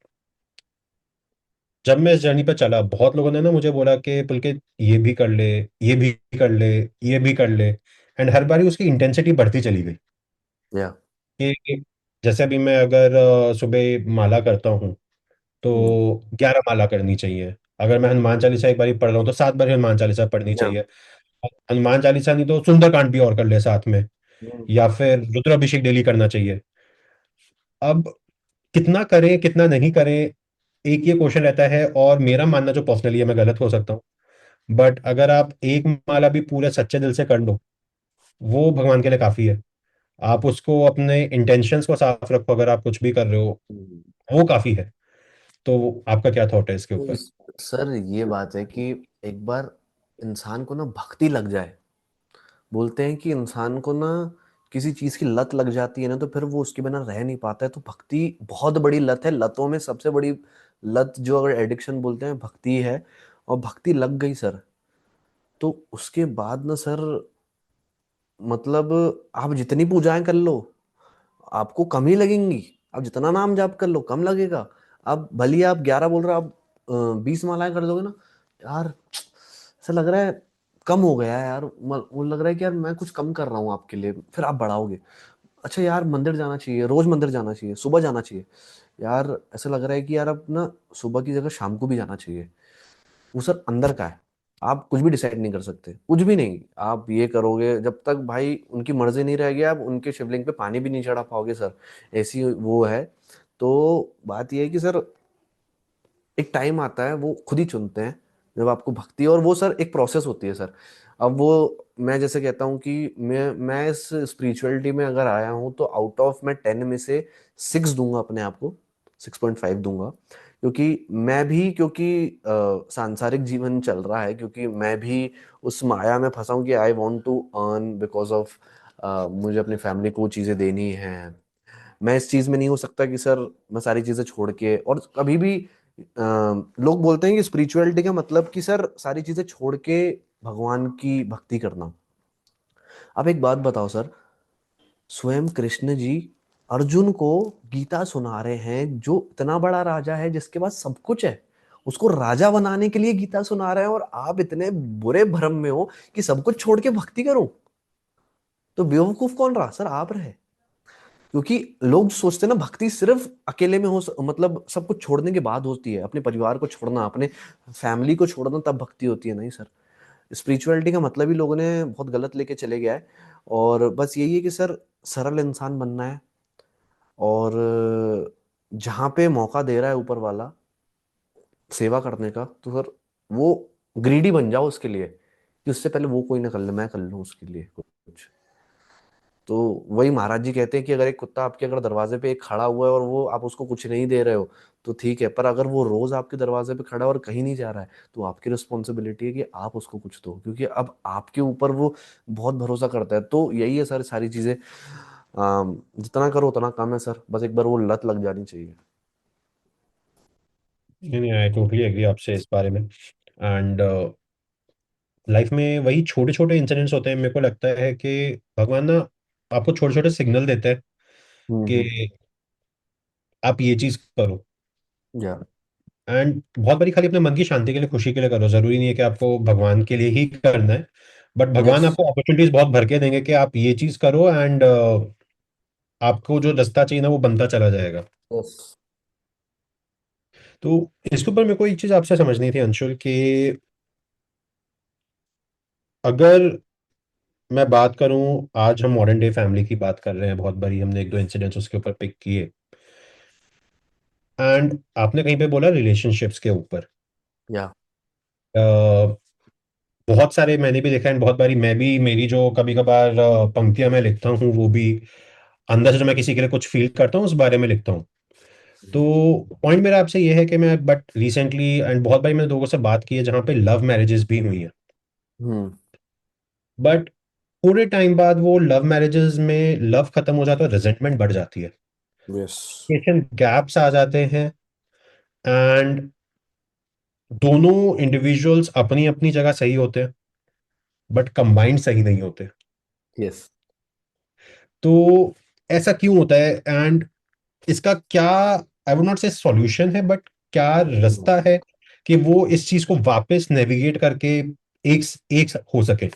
जब मैं इस जर्नी पे चला, बहुत लोगों ने ना मुझे बोला कि पुलकित ये भी कर ले, ये भी कर ले, ये भी कर ले, एंड हर बारी उसकी इंटेंसिटी बढ़ती चली गई। या कि जैसे अभी मैं अगर सुबह माला करता हूँ तो 11 माला करनी चाहिए। अगर मैं हनुमान चालीसा एक बारी पढ़ रहा हूँ तो 7 बार हनुमान चालीसा पढ़नी या चाहिए। हनुमान चालीसा नहीं तो सुंदरकांड भी और कर ले साथ में, हम्म। या फिर रुद्राभिषेक डेली करना चाहिए। अब कितना करें कितना नहीं करें, एक ये क्वेश्चन रहता है। और मेरा मानना जो पर्सनली है, मैं गलत हो सकता हूँ, बट अगर आप एक माला भी पूरे सच्चे दिल से कर लो, वो भगवान के लिए काफी है। आप उसको अपने इंटेंशंस को साफ रखो, अगर आप कुछ भी कर रहे हो, हम्म। वो काफी है। तो आपका क्या थॉट है इसके तो ऊपर? सर ये बात है कि एक बार इंसान को ना भक्ति लग जाए, बोलते हैं कि इंसान को ना किसी चीज की लत लग जाती है ना, तो फिर वो उसके बिना रह नहीं पाता है। तो भक्ति बहुत बड़ी लत है, लतों में सबसे बड़ी लत जो अगर एडिक्शन बोलते हैं भक्ति है। और भक्ति लग गई सर, तो उसके बाद ना सर, मतलब आप जितनी पूजाएं कर लो आपको कम ही लगेंगी। आप जितना नाम जाप कर लो कम लगेगा। अब भले ही आप 11 बोल रहे हो, आप 20 मालाएं कर दोगे ना, यार ऐसा लग रहा है कम हो गया है यार। वो लग रहा है कि यार मैं कुछ कम कर रहा हूँ आपके लिए, फिर आप बढ़ाओगे। अच्छा यार मंदिर जाना चाहिए, रोज मंदिर जाना चाहिए, सुबह जाना चाहिए। यार ऐसा लग रहा है कि यार अब ना सुबह की जगह शाम को भी जाना चाहिए। वो सर अंदर का है, आप कुछ भी डिसाइड नहीं कर सकते, कुछ भी नहीं। आप ये करोगे जब तक भाई उनकी मर्जी नहीं रहेगी, आप उनके शिवलिंग पे पानी भी नहीं चढ़ा पाओगे सर। ऐसी वो है। तो बात ये है कि सर एक टाइम आता है वो खुद ही चुनते हैं जब आपको भक्ति, और वो सर एक प्रोसेस होती है सर। अब वो मैं जैसे कहता हूँ कि मैं इस स्पिरिचुअलिटी में अगर आया हूँ तो आउट ऑफ मैं 10 में से 6 दूंगा अपने आप को, 6.5 दूंगा। क्योंकि मैं भी, क्योंकि सांसारिक जीवन चल रहा है, क्योंकि मैं भी उस माया में फंसा हूँ कि I want to earn because of मुझे अपनी फैमिली को वो चीज़ें देनी है। मैं इस चीज में नहीं हो सकता कि सर मैं सारी चीजें छोड़ के, और कभी भी लोग बोलते हैं कि स्पिरिचुअलिटी का मतलब कि सर सारी चीजें छोड़ के भगवान की भक्ति करना। अब एक बात बताओ सर, स्वयं कृष्ण जी अर्जुन को गीता सुना रहे हैं, जो इतना बड़ा राजा है जिसके पास सब कुछ है, उसको राजा बनाने के लिए गीता सुना रहे हैं, और आप इतने बुरे भ्रम में हो कि सब कुछ छोड़ के भक्ति करो। तो बेवकूफ कौन रहा सर, आप रहे। क्योंकि लोग सोचते हैं ना भक्ति सिर्फ अकेले में मतलब सब कुछ छोड़ने के बाद होती है, अपने परिवार को छोड़ना, अपने फैमिली को छोड़ना, तब भक्ति होती है। नहीं सर, स्पिरिचुअलिटी का मतलब ही लोगों ने बहुत गलत लेके चले गया है। और बस यही है कि सर सरल इंसान बनना है, और जहाँ पे मौका दे रहा है ऊपर वाला सेवा करने का, तो सर वो ग्रीडी बन जाओ उसके लिए, कि उससे पहले वो कोई ना कर ले, मैं कर लूँ उसके लिए कुछ। तो वही महाराज जी कहते हैं कि अगर एक कुत्ता आपके अगर दरवाजे पे एक खड़ा हुआ है और वो आप उसको कुछ नहीं दे रहे हो तो ठीक है, पर अगर वो रोज आपके दरवाजे पे खड़ा है और कहीं नहीं जा रहा है, तो आपकी रिस्पॉन्सिबिलिटी है कि आप उसको कुछ दो, क्योंकि अब आपके ऊपर वो बहुत भरोसा करता है। तो यही है सर सारी चीजें। जितना करो उतना कम है सर, बस एक बार वो लत लग जानी चाहिए। नहीं नहीं, आई टोटली एग्री आपसे इस बारे में। एंड लाइफ में वही छोटे छोटे इंसिडेंट्स होते हैं, मेरे को लगता है कि भगवान ना आपको छोटे छोटे सिग्नल देते हैं हम्म। कि आप ये चीज करो। या। एंड बहुत बारी खाली अपने मन की शांति के लिए, खुशी के लिए करो, जरूरी नहीं है कि आपको भगवान के लिए ही करना है। बट भगवान यस। आपको अपॉर्चुनिटीज बहुत भर के देंगे कि आप ये चीज करो, एंड आपको जो रास्ता चाहिए ना वो बनता चला जाएगा। यस। तो इसके ऊपर मेरे को एक चीज आपसे समझनी थी अंशुल, कि अगर मैं बात करूं, आज हम मॉडर्न डे फैमिली की बात कर रहे हैं, बहुत बारी हमने एक दो इंसिडेंट्स उसके ऊपर पिक किए। एंड आपने कहीं पे बोला रिलेशनशिप्स के ऊपर, या। बहुत सारे मैंने भी देखा है। बहुत बारी मैं भी, मेरी जो कभी कभार पंक्तियां मैं लिखता हूँ, वो भी अंदर से जो मैं किसी के लिए कुछ फील करता हूँ उस बारे में लिखता हूँ। तो पॉइंट मेरा आपसे ये है कि मैं बट रिसेंटली एंड बहुत बारी मैंने लोगों से बात की है जहाँ पे लव मैरिजेस भी हुई हैं, हम्म। बट थोड़े टाइम बाद वो लव मैरिजेस में लव खत्म हो जाता है, रिजेंटमेंट बढ़ जाती है, यस। गैप्स आ जाते हैं। एंड दोनों इंडिविजुअल्स अपनी अपनी जगह सही होते हैं, बट कंबाइंड सही नहीं होते। यस। तो ऐसा क्यों होता है? एंड इसका क्या, आई वुड नॉट से सॉल्यूशन है, बट क्या रास्ता है कि वो इस चीज को वापस नेविगेट करके एक एक हो सके?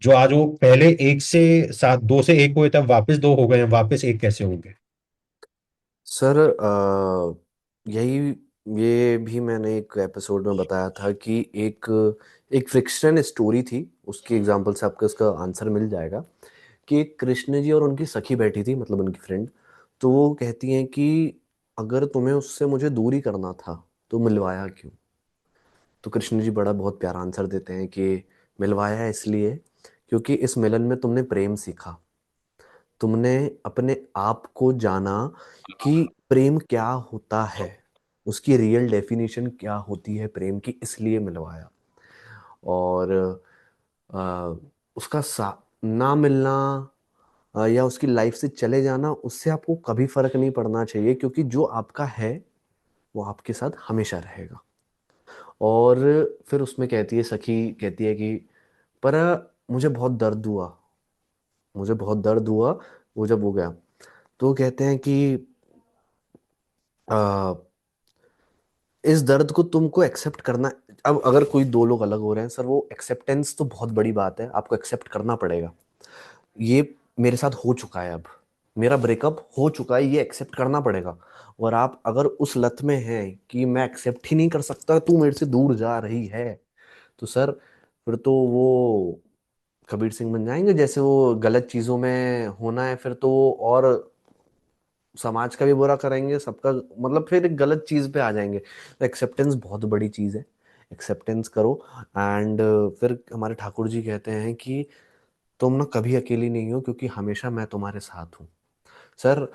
जो आज वो पहले एक से सात, दो से एक हुए तब वापस दो हो गए हैं, वापस एक कैसे होंगे? सर यही ये भी मैंने एक एपिसोड में बताया था कि एक एक फ्रिक्शन स्टोरी थी, उसकी एग्जांपल से आपको इसका आंसर मिल जाएगा। कि एक कृष्ण जी और उनकी सखी बैठी थी, मतलब उनकी फ्रेंड। तो वो कहती हैं कि अगर तुम्हें उससे मुझे दूरी करना था तो मिलवाया क्यों। तो कृष्ण जी बड़ा बहुत प्यारा आंसर देते हैं कि मिलवाया इसलिए क्योंकि इस मिलन में तुमने प्रेम सीखा, तुमने अपने आप को जाना कि प्रेम क्या होता है, उसकी रियल डेफिनेशन क्या होती है प्रेम की, इसलिए मिलवाया। और अ, उसका ना मिलना या उसकी लाइफ से चले जाना, उससे आपको कभी फर्क नहीं पड़ना चाहिए, क्योंकि जो आपका है वो आपके साथ हमेशा रहेगा। और फिर उसमें कहती है, सखी कहती है कि पर मुझे बहुत दर्द हुआ, मुझे बहुत दर्द हुआ वो जब हो गया। तो वो कहते हैं कि आ, इस दर्द को तुमको एक्सेप्ट करना। अब अगर कोई दो लोग अलग हो रहे हैं सर, वो एक्सेप्टेंस तो बहुत बड़ी बात है, आपको एक्सेप्ट करना पड़ेगा। ये मेरे साथ हो चुका है, अब मेरा ब्रेकअप हो चुका है, ये एक्सेप्ट करना पड़ेगा। और आप अगर उस लत में हैं कि मैं एक्सेप्ट ही नहीं कर सकता, तू मेरे से दूर जा रही है, तो सर फिर तो वो कबीर सिंह बन जाएंगे। जैसे वो गलत चीजों में होना है, फिर तो वो और समाज का भी बुरा करेंगे, सबका, मतलब फिर एक गलत चीज पे आ जाएंगे। तो एक्सेप्टेंस बहुत बड़ी चीज है, एक्सेप्टेंस करो। एंड फिर हमारे ठाकुर जी कहते हैं कि तुम ना कभी अकेली नहीं हो, क्योंकि हमेशा मैं तुम्हारे साथ हूँ। सर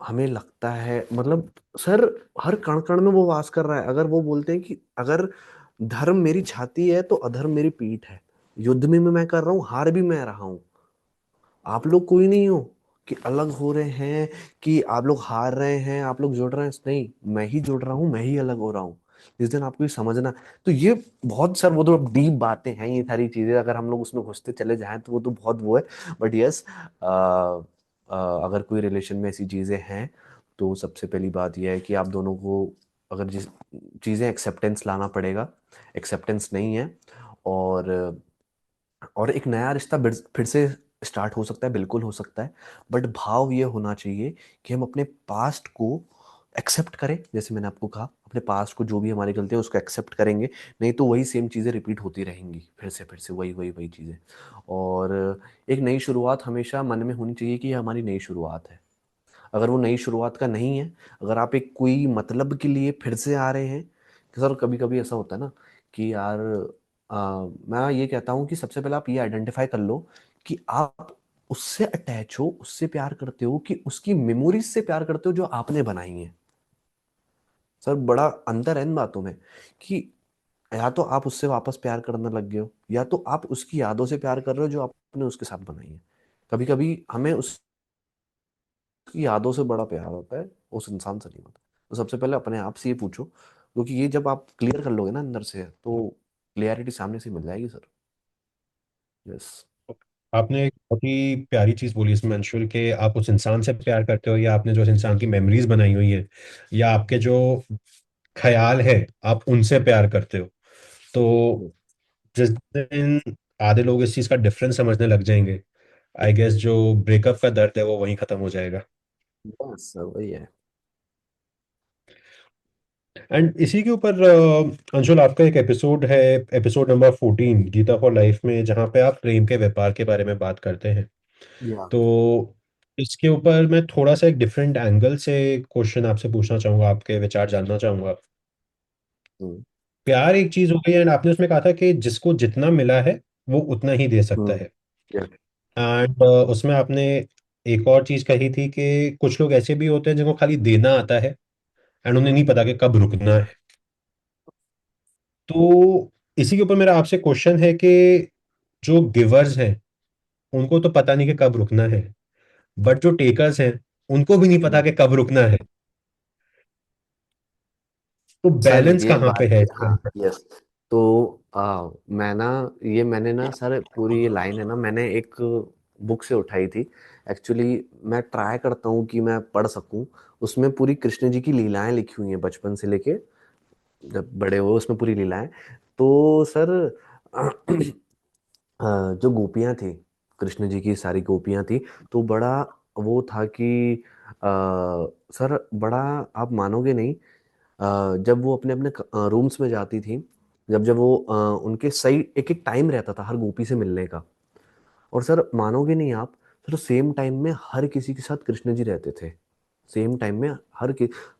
हमें लगता है, मतलब सर हर कण कण में वो वास कर रहा है। अगर वो बोलते हैं कि अगर धर्म मेरी छाती है तो अधर्म मेरी पीठ है, युद्ध में भी मैं कर रहा हूँ, हार भी मैं रहा हूँ। आप लोग कोई नहीं हो कि अलग हो रहे हैं, कि आप लोग हार रहे हैं, आप लोग जुड़ रहे हैं, नहीं, मैं ही जुड़ रहा हूँ, मैं ही अलग हो रहा हूँ। जिस दिन आपको ये समझना। तो ये बहुत सर वो तो डीप बातें हैं, ये सारी चीजें अगर हम लोग उसमें घुसते चले जाएं तो वो तो बहुत वो है। बट यस, अगर कोई रिलेशन में ऐसी चीजें हैं, तो सबसे पहली बात यह है कि आप दोनों को, अगर जिस चीजें एक्सेप्टेंस लाना पड़ेगा, एक्सेप्टेंस नहीं है। और और एक नया रिश्ता फिर से स्टार्ट हो सकता है, बिल्कुल हो सकता है। बट भाव ये होना चाहिए कि हम अपने पास्ट को एक्सेप्ट करें, जैसे मैंने आपको कहा, अपने पास्ट को जो भी हमारी गलती है उसको एक्सेप्ट करेंगे। नहीं तो वही सेम चीज़ें रिपीट होती रहेंगी, फिर से वही वही वही चीज़ें। और एक नई शुरुआत हमेशा मन में होनी चाहिए कि ये हमारी नई शुरुआत है। अगर वो नई शुरुआत का नहीं है, अगर आप एक कोई मतलब के लिए फिर से आ रहे हैं, कि सर कभी कभी ऐसा होता है ना कि यार, मैं ये कहता हूँ कि सबसे पहले आप ये आइडेंटिफाई कर लो कि आप उससे अटैच हो, उससे प्यार करते हो, कि उसकी मेमोरीज से प्यार करते हो जो आपने बनाई है। सर बड़ा अंतर है इन बातों में, कि या तो आप उससे वापस प्यार करने लग गए हो, या तो आप उसकी यादों से प्यार कर रहे हो जो आपने उसके साथ बनाई है। कभी कभी हमें उसकी यादों से बड़ा प्यार होता है, उस इंसान से नहीं होता। तो सबसे पहले अपने आप से ये पूछो, क्योंकि ये जब आप क्लियर कर लोगे ना अंदर से, तो क्लियरिटी सामने से मिल जाएगी सर। यस। आपने एक बहुत ही प्यारी चीज बोली इसमें अंशुल, के आप उस इंसान से प्यार करते हो, या आपने जो उस इंसान की मेमोरीज बनाई हुई है, या आपके जो ख्याल है, आप उनसे प्यार करते हो। तो जिस दिन आधे लोग इस चीज का डिफरेंस समझने लग जाएंगे, आई गेस जो ब्रेकअप का दर्द है वो वहीं खत्म हो जाएगा। बस सर वही है। एंड इसी के ऊपर अंशुल, आपका एक एपिसोड है, episode number 14, Gita for life में, जहाँ पे आप प्रेम के व्यापार के बारे में बात करते हैं। या। तो इसके ऊपर मैं थोड़ा सा एक डिफरेंट एंगल से क्वेश्चन आपसे पूछना चाहूंगा, आपके विचार जानना चाहूंगा। हम्म। प्यार एक चीज हो गई, एंड आपने उसमें कहा था कि जिसको जितना मिला है वो उतना ही दे सकता हम्म। है। या। एंड उसमें आपने एक और चीज कही थी कि कुछ लोग ऐसे भी होते हैं जिनको खाली देना आता है, एंड उन्हें नहीं पता कि कब रुकना है। तो इसी के ऊपर मेरा आपसे क्वेश्चन है कि जो गिवर्स हैं उनको तो पता नहीं कि कब रुकना है, बट जो टेकर्स हैं उनको भी नहीं पता हम्म। कि कब रुकना है। तो सर बैलेंस ये कहाँ पे बात, है हाँ, इसके? यस। तो मैं ना, ये मैंने ना सर, पूरी ये लाइन है ना, मैंने एक बुक से उठाई थी। एक्चुअली मैं ट्राई करता हूँ कि मैं पढ़ सकूं। उसमें पूरी कृष्ण जी की लीलाएं लिखी हुई हैं, बचपन से लेके जब बड़े हुए, उसमें पूरी लीलाएं। तो सर जो गोपियां थी, कृष्ण जी की सारी गोपियां थी। तो बड़ा वो था कि सर बड़ा, आप मानोगे नहीं जब वो अपने अपने रूम्स में जाती थी, जब जब वो उनके सही एक एक टाइम रहता था हर गोपी से मिलने का। और सर मानोगे नहीं आप, सर सेम टाइम में हर किसी के साथ कृष्ण जी रहते थे। सेम टाइम में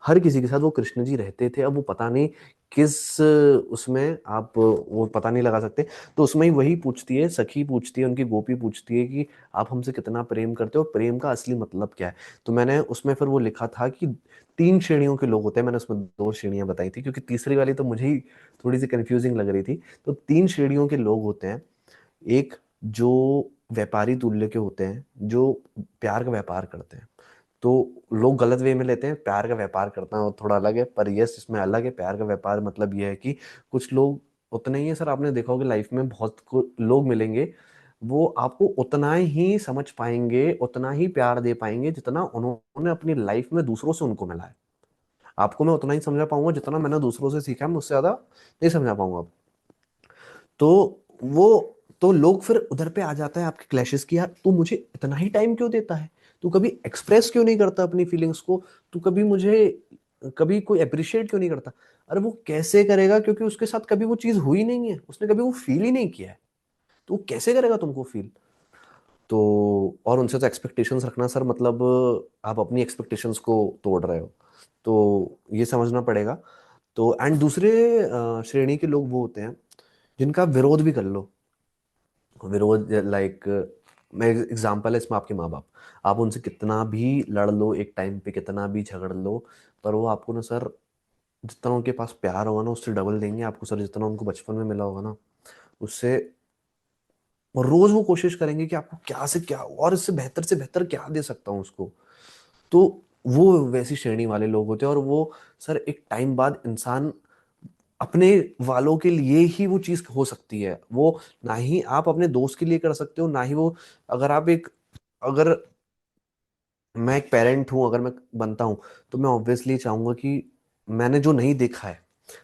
हर किसी के साथ वो कृष्ण जी रहते थे। अब वो पता नहीं किस उसमें आप वो पता नहीं लगा सकते। तो उसमें ही वही पूछती है, सखी पूछती है, उनकी गोपी पूछती है कि आप हमसे कितना प्रेम करते हो, प्रेम का असली मतलब क्या है। तो मैंने उसमें फिर वो लिखा था कि 3 श्रेणियों के लोग होते हैं। मैंने उसमें 2 श्रेणियां बताई थी, क्योंकि तीसरी वाली तो मुझे ही थोड़ी सी कंफ्यूजिंग लग रही थी। तो 3 श्रेणियों के लोग होते हैं। एक जो व्यापारी तुल्य के होते हैं, जो प्यार का व्यापार करते हैं। तो लोग गलत वे में लेते हैं, प्यार का व्यापार करना वो थोड़ा अलग है, पर यस इसमें अलग है। प्यार का व्यापार मतलब ये है कि कुछ लोग उतने ही है सर, आपने देखा होगा लाइफ में लोग मिलेंगे, वो आपको उतना ही समझ पाएंगे, उतना ही प्यार दे पाएंगे जितना उन्होंने अपनी लाइफ में दूसरों से उनको मिला है। आपको मैं उतना ही समझा पाऊंगा जितना मैंने दूसरों से सीखा है, मैं उससे ज्यादा नहीं समझा पाऊंगा। तो वो तो लोग फिर उधर पे आ जाता है आपके क्लैशेस की, यार तू मुझे इतना ही टाइम क्यों देता है, तू कभी एक्सप्रेस क्यों नहीं करता अपनी फीलिंग्स को, तू कभी मुझे कभी कोई अप्रिशिएट क्यों नहीं करता। अरे वो कैसे करेगा, क्योंकि उसके साथ कभी वो चीज हुई नहीं है, उसने कभी वो फील ही नहीं किया है। तो वो कैसे करेगा तुमको फील। तो और उनसे तो एक्सपेक्टेशंस रखना सर, मतलब आप अपनी एक्सपेक्टेशंस को तोड़ रहे हो। तो ये समझना पड़ेगा। तो एंड दूसरे श्रेणी के लोग वो होते हैं जिनका विरोध भी कर लो। विरोध लाइक, मैं एग्जांपल है इसमें आपके माँ बाप। आप उनसे कितना भी लड़ लो, एक टाइम पे कितना भी झगड़ लो, पर वो आपको ना सर, जितना उनके पास प्यार होगा ना उससे डबल देंगे आपको सर, जितना उनको बचपन में मिला होगा ना उससे। और रोज वो कोशिश करेंगे कि आपको क्या से क्या और इससे बेहतर से बेहतर क्या दे सकता हूँ उसको। तो वो वैसी श्रेणी वाले लोग होते हैं। और वो सर एक टाइम बाद इंसान अपने वालों के लिए ही वो चीज हो सकती है। वो ना ही आप अपने दोस्त के लिए कर सकते हो, ना ही वो, अगर आप एक, अगर मैं एक पेरेंट हूं, अगर मैं बनता हूं, तो मैं ऑब्वियसली चाहूंगा कि मैंने जो नहीं देखा है,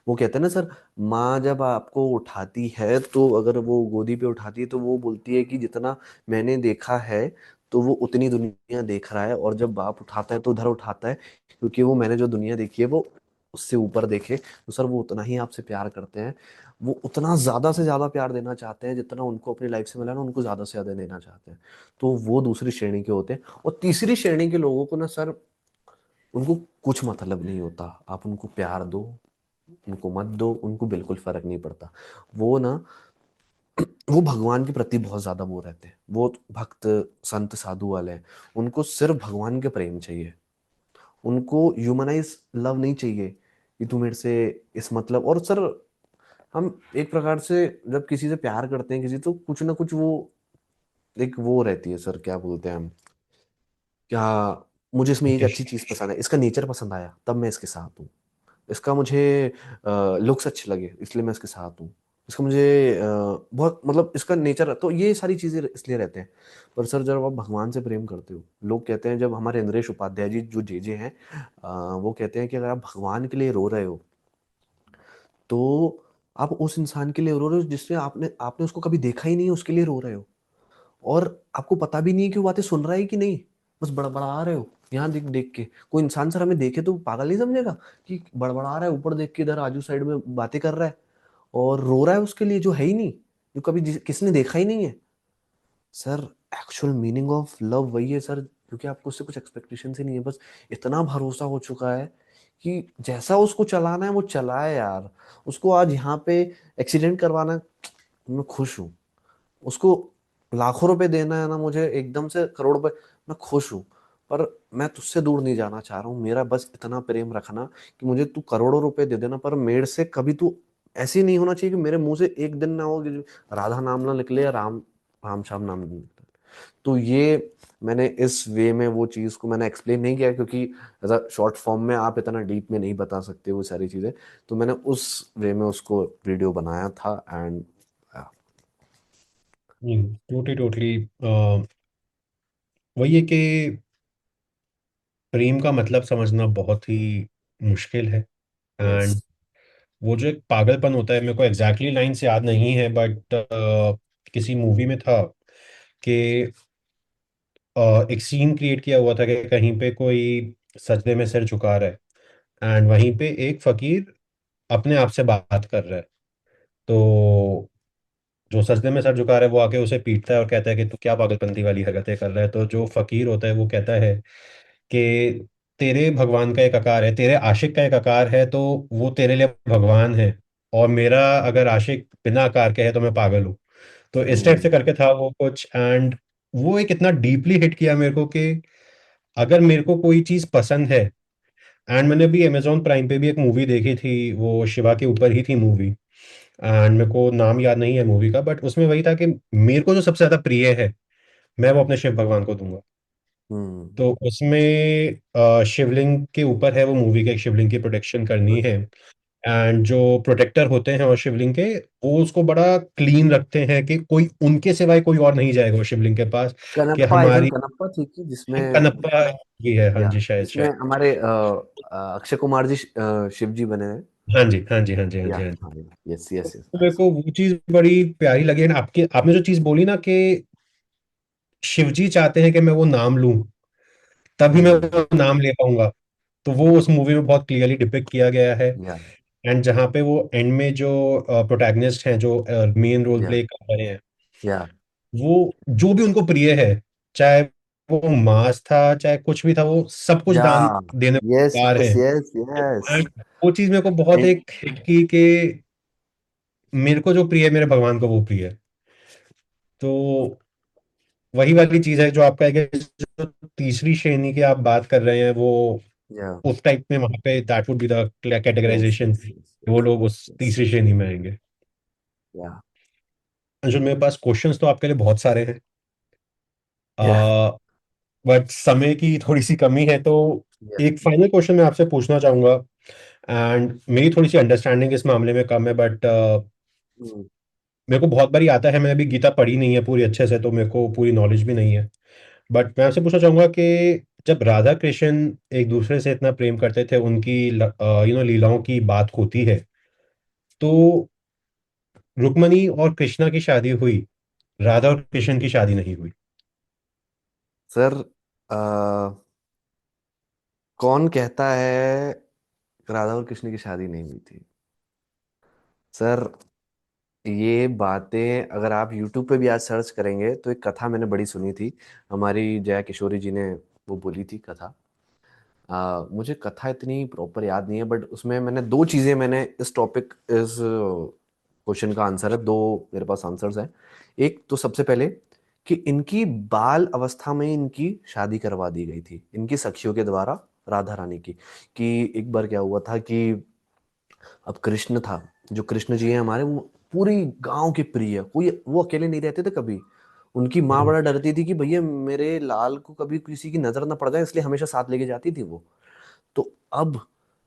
वो कहते हैं ना सर, माँ जब आपको उठाती है तो अगर वो गोदी पे उठाती है तो वो बोलती है कि जितना मैंने देखा है तो वो उतनी दुनिया देख रहा है। और जब बाप उठाता है तो उधर उठाता है, क्योंकि वो मैंने जो दुनिया देखी है वो उससे ऊपर देखे। तो सर वो उतना ही आपसे प्यार करते हैं, वो उतना ज्यादा से ज्यादा प्यार देना चाहते हैं, जितना उनको अपनी लाइफ से मिला ना उनको ज्यादा से ज्यादा देना चाहते हैं। तो वो दूसरी श्रेणी के होते हैं। और तीसरी श्रेणी के लोगों को ना सर, उनको कुछ मतलब नहीं होता, आप उनको प्यार दो, उनको मत दो, उनको बिल्कुल फर्क नहीं पड़ता। वो ना, वो भगवान के प्रति बहुत ज्यादा वो रहते हैं, वो भक्त संत साधु वाले हैं। उनको सिर्फ भगवान के प्रेम चाहिए, उनको ह्यूमनाइज लव नहीं चाहिए कि तू मेरे से इस मतलब। और सर हम एक प्रकार से जब किसी से प्यार करते हैं किसी, तो कुछ ना कुछ वो एक वो रहती है सर, क्या बोलते हैं हम, क्या, मुझे इसमें एक अच्छी चीज पसंद है, इसका नेचर पसंद आया तब मैं इसके साथ हूँ, इसका मुझे लुक्स अच्छे लगे इसलिए मैं इसके साथ हूँ, इसका मुझे बहुत मतलब इसका नेचर, तो ये सारी चीजें इसलिए रहते हैं। पर सर जब आप भगवान से प्रेम करते हो, लोग कहते हैं, जब हमारे इंद्रेश उपाध्याय जी जो जे हैं, वो कहते हैं कि अगर आप भगवान के लिए रो रहे हो, तो आप उस इंसान के लिए रो रहे हो जिसने आपने आपने उसको कभी देखा ही नहीं है, उसके लिए रो रहे हो। और आपको पता भी नहीं है कि वो बातें सुन रहा है कि नहीं, बस बड़बड़ा रहे हो यहाँ देख देख के। कोई इंसान सर हमें देखे तो पागल नहीं समझेगा कि बड़बड़ा रहा है, ऊपर देख के इधर आजू साइड में बातें कर रहा है और रो रहा है उसके लिए जो है ही नहीं, जो कभी किसी ने देखा ही नहीं है। Sir actual meaning of love वही है सर, क्योंकि आपको उससे कुछ एक्सपेक्टेशन ही नहीं है, बस इतना भरोसा हो चुका है कि जैसा उसको चलाना है वो चलाए यार। उसको आज यहाँ पे एक्सीडेंट करवाना है, मैं खुश हूँ। उसको लाखों रुपए देना है ना, मुझे एकदम से करोड़ रुपए, मैं खुश हूँ। पर मैं तुझसे दूर नहीं जाना चाह रहा हूँ, मेरा बस इतना प्रेम रखना कि मुझे तू करोड़ों रुपए दे देना, पर मेरे से कभी तू ऐसे ही नहीं होना चाहिए कि मेरे मुंह से एक दिन ना हो कि राधा नाम ना निकले या राम राम श्याम नाम ना निकले। तो ये मैंने इस वे में वो चीज को मैंने एक्सप्लेन नहीं किया, क्योंकि ऐसा शॉर्ट फॉर्म में आप इतना डीप में नहीं बता सकते वो सारी चीजें। तो मैंने उस वे में उसको वीडियो बनाया था एंड टोटली टोटली वही है कि प्रेम का मतलब समझना बहुत ही मुश्किल है। यस। एंड वो जो एक पागलपन होता है, मेरे को एग्जैक्टली लाइन से याद नहीं है, बट किसी मूवी में था कि एक सीन क्रिएट किया हुआ था कि कहीं पे कोई सजदे में सिर झुका रहा है, एंड वहीं पे एक फकीर अपने आप से बात कर रहा है। तो जो सजदे में सर झुका रहा है वो आके उसे पीटता है और कहता है कि तू क्या पागलपंती वाली हरकतें कर रहा है। तो जो फकीर होता है वो कहता है कि तेरे भगवान का एक आकार है, तेरे आशिक का एक आकार है, तो वो तेरे लिए भगवान है, और मेरा अगर आशिक बिना आकार के है तो मैं पागल हूँ। तो इस टाइप से हम्म। करके था वो कुछ। एंड वो एक इतना डीपली हिट किया मेरे को कि अगर मेरे को कोई चीज पसंद है। एंड मैंने भी अमेजोन प्राइम पे भी एक मूवी देखी थी, वो शिवा के ऊपर ही थी मूवी। एंड मेरे को नाम याद नहीं है मूवी का, बट उसमें वही था कि मेरे को जो सबसे ज्यादा प्रिय है मैं वो अपने शिव भगवान को दूंगा। हम्म। तो उसमें शिवलिंग के ऊपर है वो मूवी के, एक शिवलिंग की प्रोटेक्शन करनी है। एंड जो प्रोटेक्टर होते हैं और शिवलिंग के, वो उसको बड़ा क्लीन रखते हैं कि कोई उनके सिवाय कोई और नहीं जाएगा वो शिवलिंग के पास। कि कनप्पा, आई थिंक हमारी कनप्पा थी कि जिसमें, कनप्पा भी है, हाँ या जी, शायद जिसमें शायद। हमारे अक्षय कुमार जी शिव जी बने हैं। हाँ जी, हाँ जी, हाँ जी, हाँ या जी, हाँ जी। हाँ, यस यस यस। तो मेरे को वो चीज बड़ी प्यारी लगी। एंड आपके आपने जो चीज बोली ना कि शिवजी चाहते हैं कि मैं वो नाम लूं तभी मैं हम्म। वो नाम ले पाऊंगा। तो वो उस मूवी में बहुत क्लियरली डिपिक्ट किया गया है। या एंड जहाँ पे वो एंड में जो प्रोटैगनिस्ट हैं, जो मेन रोल या प्ले कर रहे हैं, या वो जो भी उनको प्रिय है, चाहे वो मांस था चाहे कुछ भी था, वो सब कुछ या दान देने को यस तैयार यस हैं। Yes yes. And वो चीज मेरे को बहुत एक हिट की कि मेरे को जो प्रिय है मेरे भगवान को वो प्रिय है। तो वही वाली चीज है जो आपका है कि जो तीसरी श्रेणी की आप बात कर रहे हैं, वो या उस टाइप में वहां पे that would be the yes categorisation. Yes yes वो यस लोग उस यस। तीसरी श्रेणी में आएंगे। या जो मेरे पास क्वेश्चंस तो आपके लिए बहुत सारे हैं, या बट समय की थोड़ी सी कमी है। तो या। एक फाइनल क्वेश्चन मैं आपसे पूछना चाहूंगा। एंड मेरी थोड़ी सी अंडरस्टैंडिंग इस मामले में कम है, बट हम्म। मेरे को बहुत बारी आता है। मैंने अभी गीता पढ़ी नहीं है पूरी अच्छे से, तो मेरे को पूरी नॉलेज भी नहीं है। बट मैं आपसे पूछना चाहूंगा कि जब राधा कृष्ण एक दूसरे से इतना प्रेम करते थे, उनकी लीलाओं की बात होती है, तो रुक्मणी और कृष्णा की शादी हुई, राधा और कृष्ण की शादी नहीं हुई। सर, अ, कौन कहता है राधा और कृष्ण की शादी नहीं हुई थी? सर, ये बातें अगर आप YouTube पे भी आज सर्च करेंगे तो एक कथा मैंने बड़ी सुनी थी। हमारी जया किशोरी जी ने वो बोली थी कथा। मुझे कथा इतनी प्रॉपर याद नहीं है, बट उसमें मैंने दो चीज़ें, मैंने इस टॉपिक, इस क्वेश्चन का आंसर है, दो मेरे पास आंसर्स हैं। एक तो सबसे पहले कि इनकी बाल अवस्था में इनकी शादी करवा दी गई थी इनकी सखियों के द्वारा, राधा रानी की। कि एक बार क्या हुआ था कि अब कृष्ण था, जो कृष्ण जी हैं हमारे, वो पूरी गांव के प्रिय, कोई वो अकेले नहीं रहते थे कभी। उनकी माँ हम्म, बड़ा डरती थी कि भैया मेरे लाल को कभी किसी की नजर ना पड़ जाए, इसलिए हमेशा साथ लेके जाती थी वो। तो अब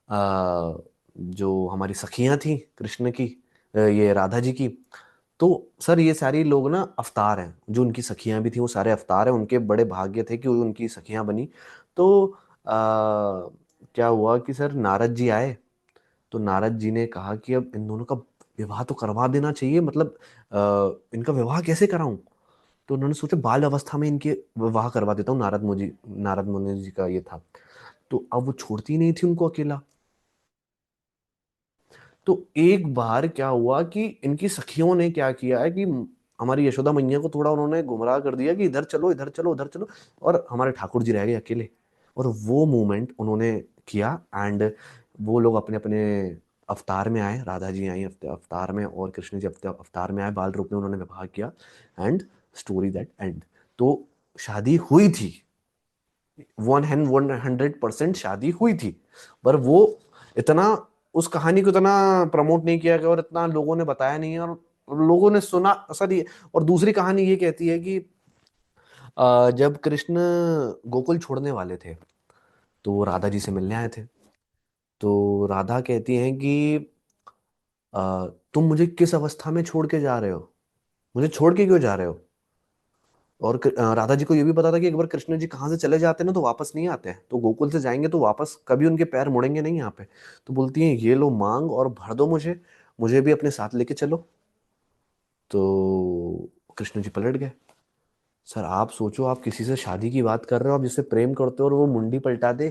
आ, जो हमारी सखियां थी कृष्ण की, ये राधा जी की, तो सर ये सारी लोग ना अवतार हैं, जो उनकी सखियां भी थी वो सारे अवतार हैं, उनके बड़े भाग्य थे कि वो उनकी सखियां बनी। तो क्या हुआ कि सर नारद जी आए। तो नारद जी ने कहा कि अब इन दोनों का विवाह तो करवा देना चाहिए, मतलब इनका विवाह कैसे कराऊं? तो उन्होंने सोचा बाल अवस्था में इनके विवाह करवा देता हूँ। नारद मुनि जी का ये था। तो अब वो छोड़ती नहीं थी उनको अकेला। तो एक बार क्या हुआ कि इनकी सखियों ने क्या किया है कि हमारी यशोदा मैया को थोड़ा उन्होंने गुमराह कर दिया कि इधर चलो इधर चलो उधर चलो, और हमारे ठाकुर जी रह गए अकेले। और वो मूवमेंट उन्होंने किया, एंड वो लोग अपने अपने अवतार में आए, राधा जी आई अवतार में और कृष्ण जी अवतार में आए, बाल रूप में उन्होंने विवाह किया। And story that and. तो शादी हुई थी, 100% शादी हुई थी। पर वो इतना, उस कहानी को इतना प्रमोट नहीं किया गया और इतना लोगों ने बताया नहीं है, और लोगों ने सुना सर ये। और दूसरी कहानी ये कहती है कि जब कृष्ण गोकुल छोड़ने वाले थे तो वो राधा जी से मिलने आए थे। तो राधा कहती हैं कि तुम मुझे किस अवस्था में छोड़ के जा रहे हो, मुझे छोड़ के क्यों जा रहे हो? और राधा जी को ये भी पता था कि एक बार कृष्ण जी कहाँ से चले जाते हैं ना तो वापस नहीं आते हैं, तो गोकुल से जाएंगे तो वापस कभी उनके पैर मुड़ेंगे नहीं यहाँ पे। तो बोलती हैं ये लो मांग और भर दो मुझे, मुझे भी अपने साथ लेके चलो। तो कृष्ण जी पलट गए। सर आप सोचो, आप किसी से शादी की बात कर रहे हो, आप जिससे प्रेम करते हो और वो मुंडी पलटा दे,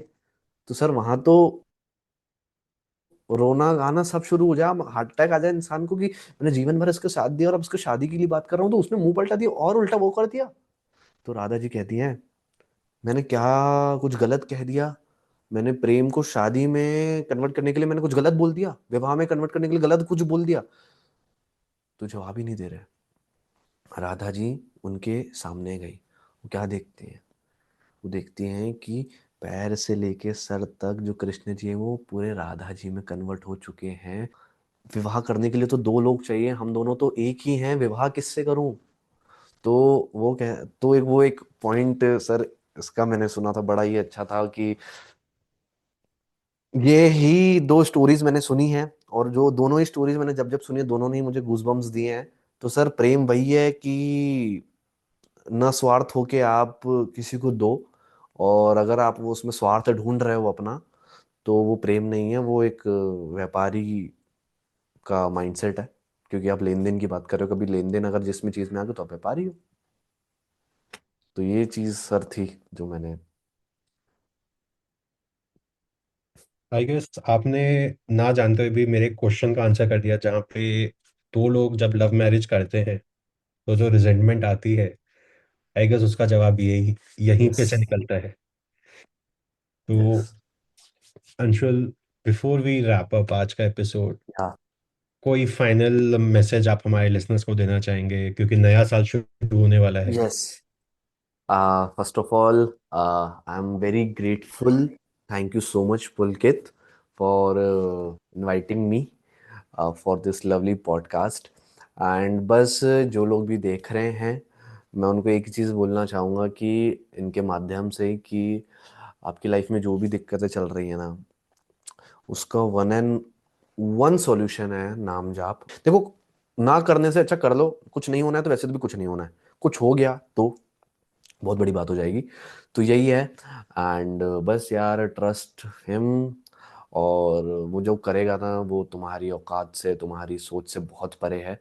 तो सर वहां तो रोना गाना सब शुरू हो जाए, हार्ट अटैक आ जाए इंसान को कि मैंने जीवन भर इसके साथ दिया और अब उसके शादी के लिए बात कर रहा हूँ तो उसने मुंह पलटा दिया और उल्टा वो कर दिया। तो राधा जी कहती हैं, मैंने क्या कुछ गलत कह दिया? मैंने प्रेम को शादी में कन्वर्ट करने के लिए मैंने कुछ गलत बोल दिया, विवाह में कन्वर्ट करने के लिए गलत कुछ बोल दिया? तो जवाब ही नहीं दे रहे। राधा जी उनके सामने गई, वो क्या देखती हैं? वो देखती हैं कि पैर से लेके सर तक जो कृष्ण जी हैं वो पूरे राधा जी में कन्वर्ट हो चुके हैं। विवाह करने के लिए तो दो लोग चाहिए, हम दोनों तो एक ही हैं, विवाह किससे करूं? तो वो एक पॉइंट सर इसका मैंने सुना था, बड़ा ही अच्छा था कि ये ही दो स्टोरीज मैंने सुनी हैं, और जो दोनों ही स्टोरीज मैंने जब जब सुनी है, दोनों ने ही मुझे गूजबम्स दिए हैं। तो सर प्रेम वही है कि न स्वार्थ होके आप किसी को दो, और अगर आप वो उसमें स्वार्थ ढूंढ रहे हो अपना, तो वो प्रेम नहीं है, वो एक व्यापारी का माइंडसेट है। क्योंकि आप लेन देन की बात कर रहे हो, कभी लेन देन अगर जिसमें चीज में आ गए तो आप व्यापारी हो। तो ये चीज सर थी जो मैंने। आई गेस आपने ना जानते हुए भी मेरे क्वेश्चन का आंसर कर दिया, जहाँ पे दो लोग जब लव मैरिज करते हैं तो जो रिजेंटमेंट आती है, आई गेस उसका जवाब यही यहीं यस। पे से निकलता है। यस। तो Anshul, before we wrap up आज का एपिसोड, या। कोई फाइनल मैसेज आप हमारे लिसनर्स को देना चाहेंगे, क्योंकि नया साल शुरू होने वाला है। Yes. First of all, I'm very grateful. Thank you so much, Pulkit, for inviting me for this lovely podcast. And बस जो लोग भी देख रहे हैं, मैं उनको एक चीज़ बोलना चाहूँगा कि इनके माध्यम से कि आपकी लाइफ में जो भी दिक्कतें चल रही है ना, उसका वन एंड वन सॉल्यूशन है नाम जाप। देखो, ना करने से अच्छा कर लो, कुछ नहीं होना है तो वैसे भी कुछ नहीं होना है, कुछ हो गया तो बहुत बड़ी बात हो जाएगी। तो यही है। एंड बस यार, ट्रस्ट हिम, और वो जो करेगा ना वो तुम्हारी औकात से, तुम्हारी सोच से बहुत परे है।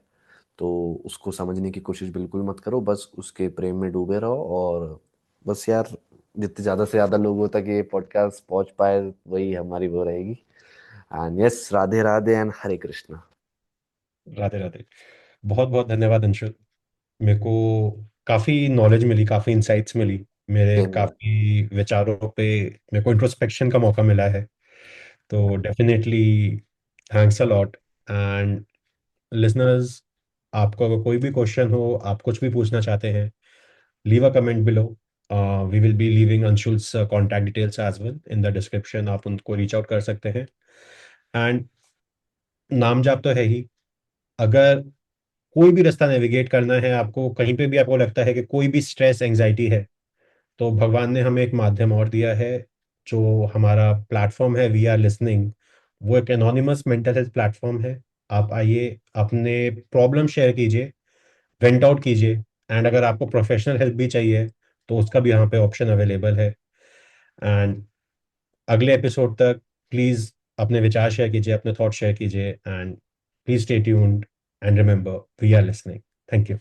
तो उसको समझने की कोशिश बिल्कुल मत करो, बस उसके प्रेम में डूबे रहो। और बस यार, जितने ज़्यादा से ज़्यादा लोगों तक ये पॉडकास्ट पहुंच पाए वही हमारी वो रहेगी। And yes, Radhe Radhe and Hare Krishna. Radhe Radhe. बहुत बहुत धन्यवाद अंशुल। मेरे को काफ़ी नॉलेज मिली, काफ़ी इंसाइट्स मिली, मेरे सेम यार। काफ़ी विचारों पे मेरे को इंट्रोस्पेक्शन का मौका मिला है। तो definitely thanks a lot. And listeners, आपको अगर कोई भी क्वेश्चन हो, आप कुछ भी पूछना चाहते हैं, leave a comment below. We will be leaving Anshul's contact details as well in the description, आप उनको रीच आउट कर सकते हैं। एंड नाम जाप तो है ही, अगर कोई भी रास्ता नेविगेट करना है आपको, कहीं पे भी आपको लगता है कि कोई भी स्ट्रेस एंजाइटी है, तो भगवान ने हमें एक माध्यम और दिया है। जो हमारा प्लेटफॉर्म है वी आर लिसनिंग, वो एक एनोनिमस मेंटल हेल्थ प्लेटफॉर्म है। आप आइए, अपने प्रॉब्लम शेयर कीजिए, वेंट आउट कीजिए। एंड अगर आपको प्रोफेशनल हेल्प भी चाहिए तो उसका भी यहाँ पे ऑप्शन अवेलेबल है। एंड अगले एपिसोड तक प्लीज़ अपने विचार शेयर कीजिए, अपने थॉट शेयर कीजिए। And please stay tuned and remember, we are listening. Thank you.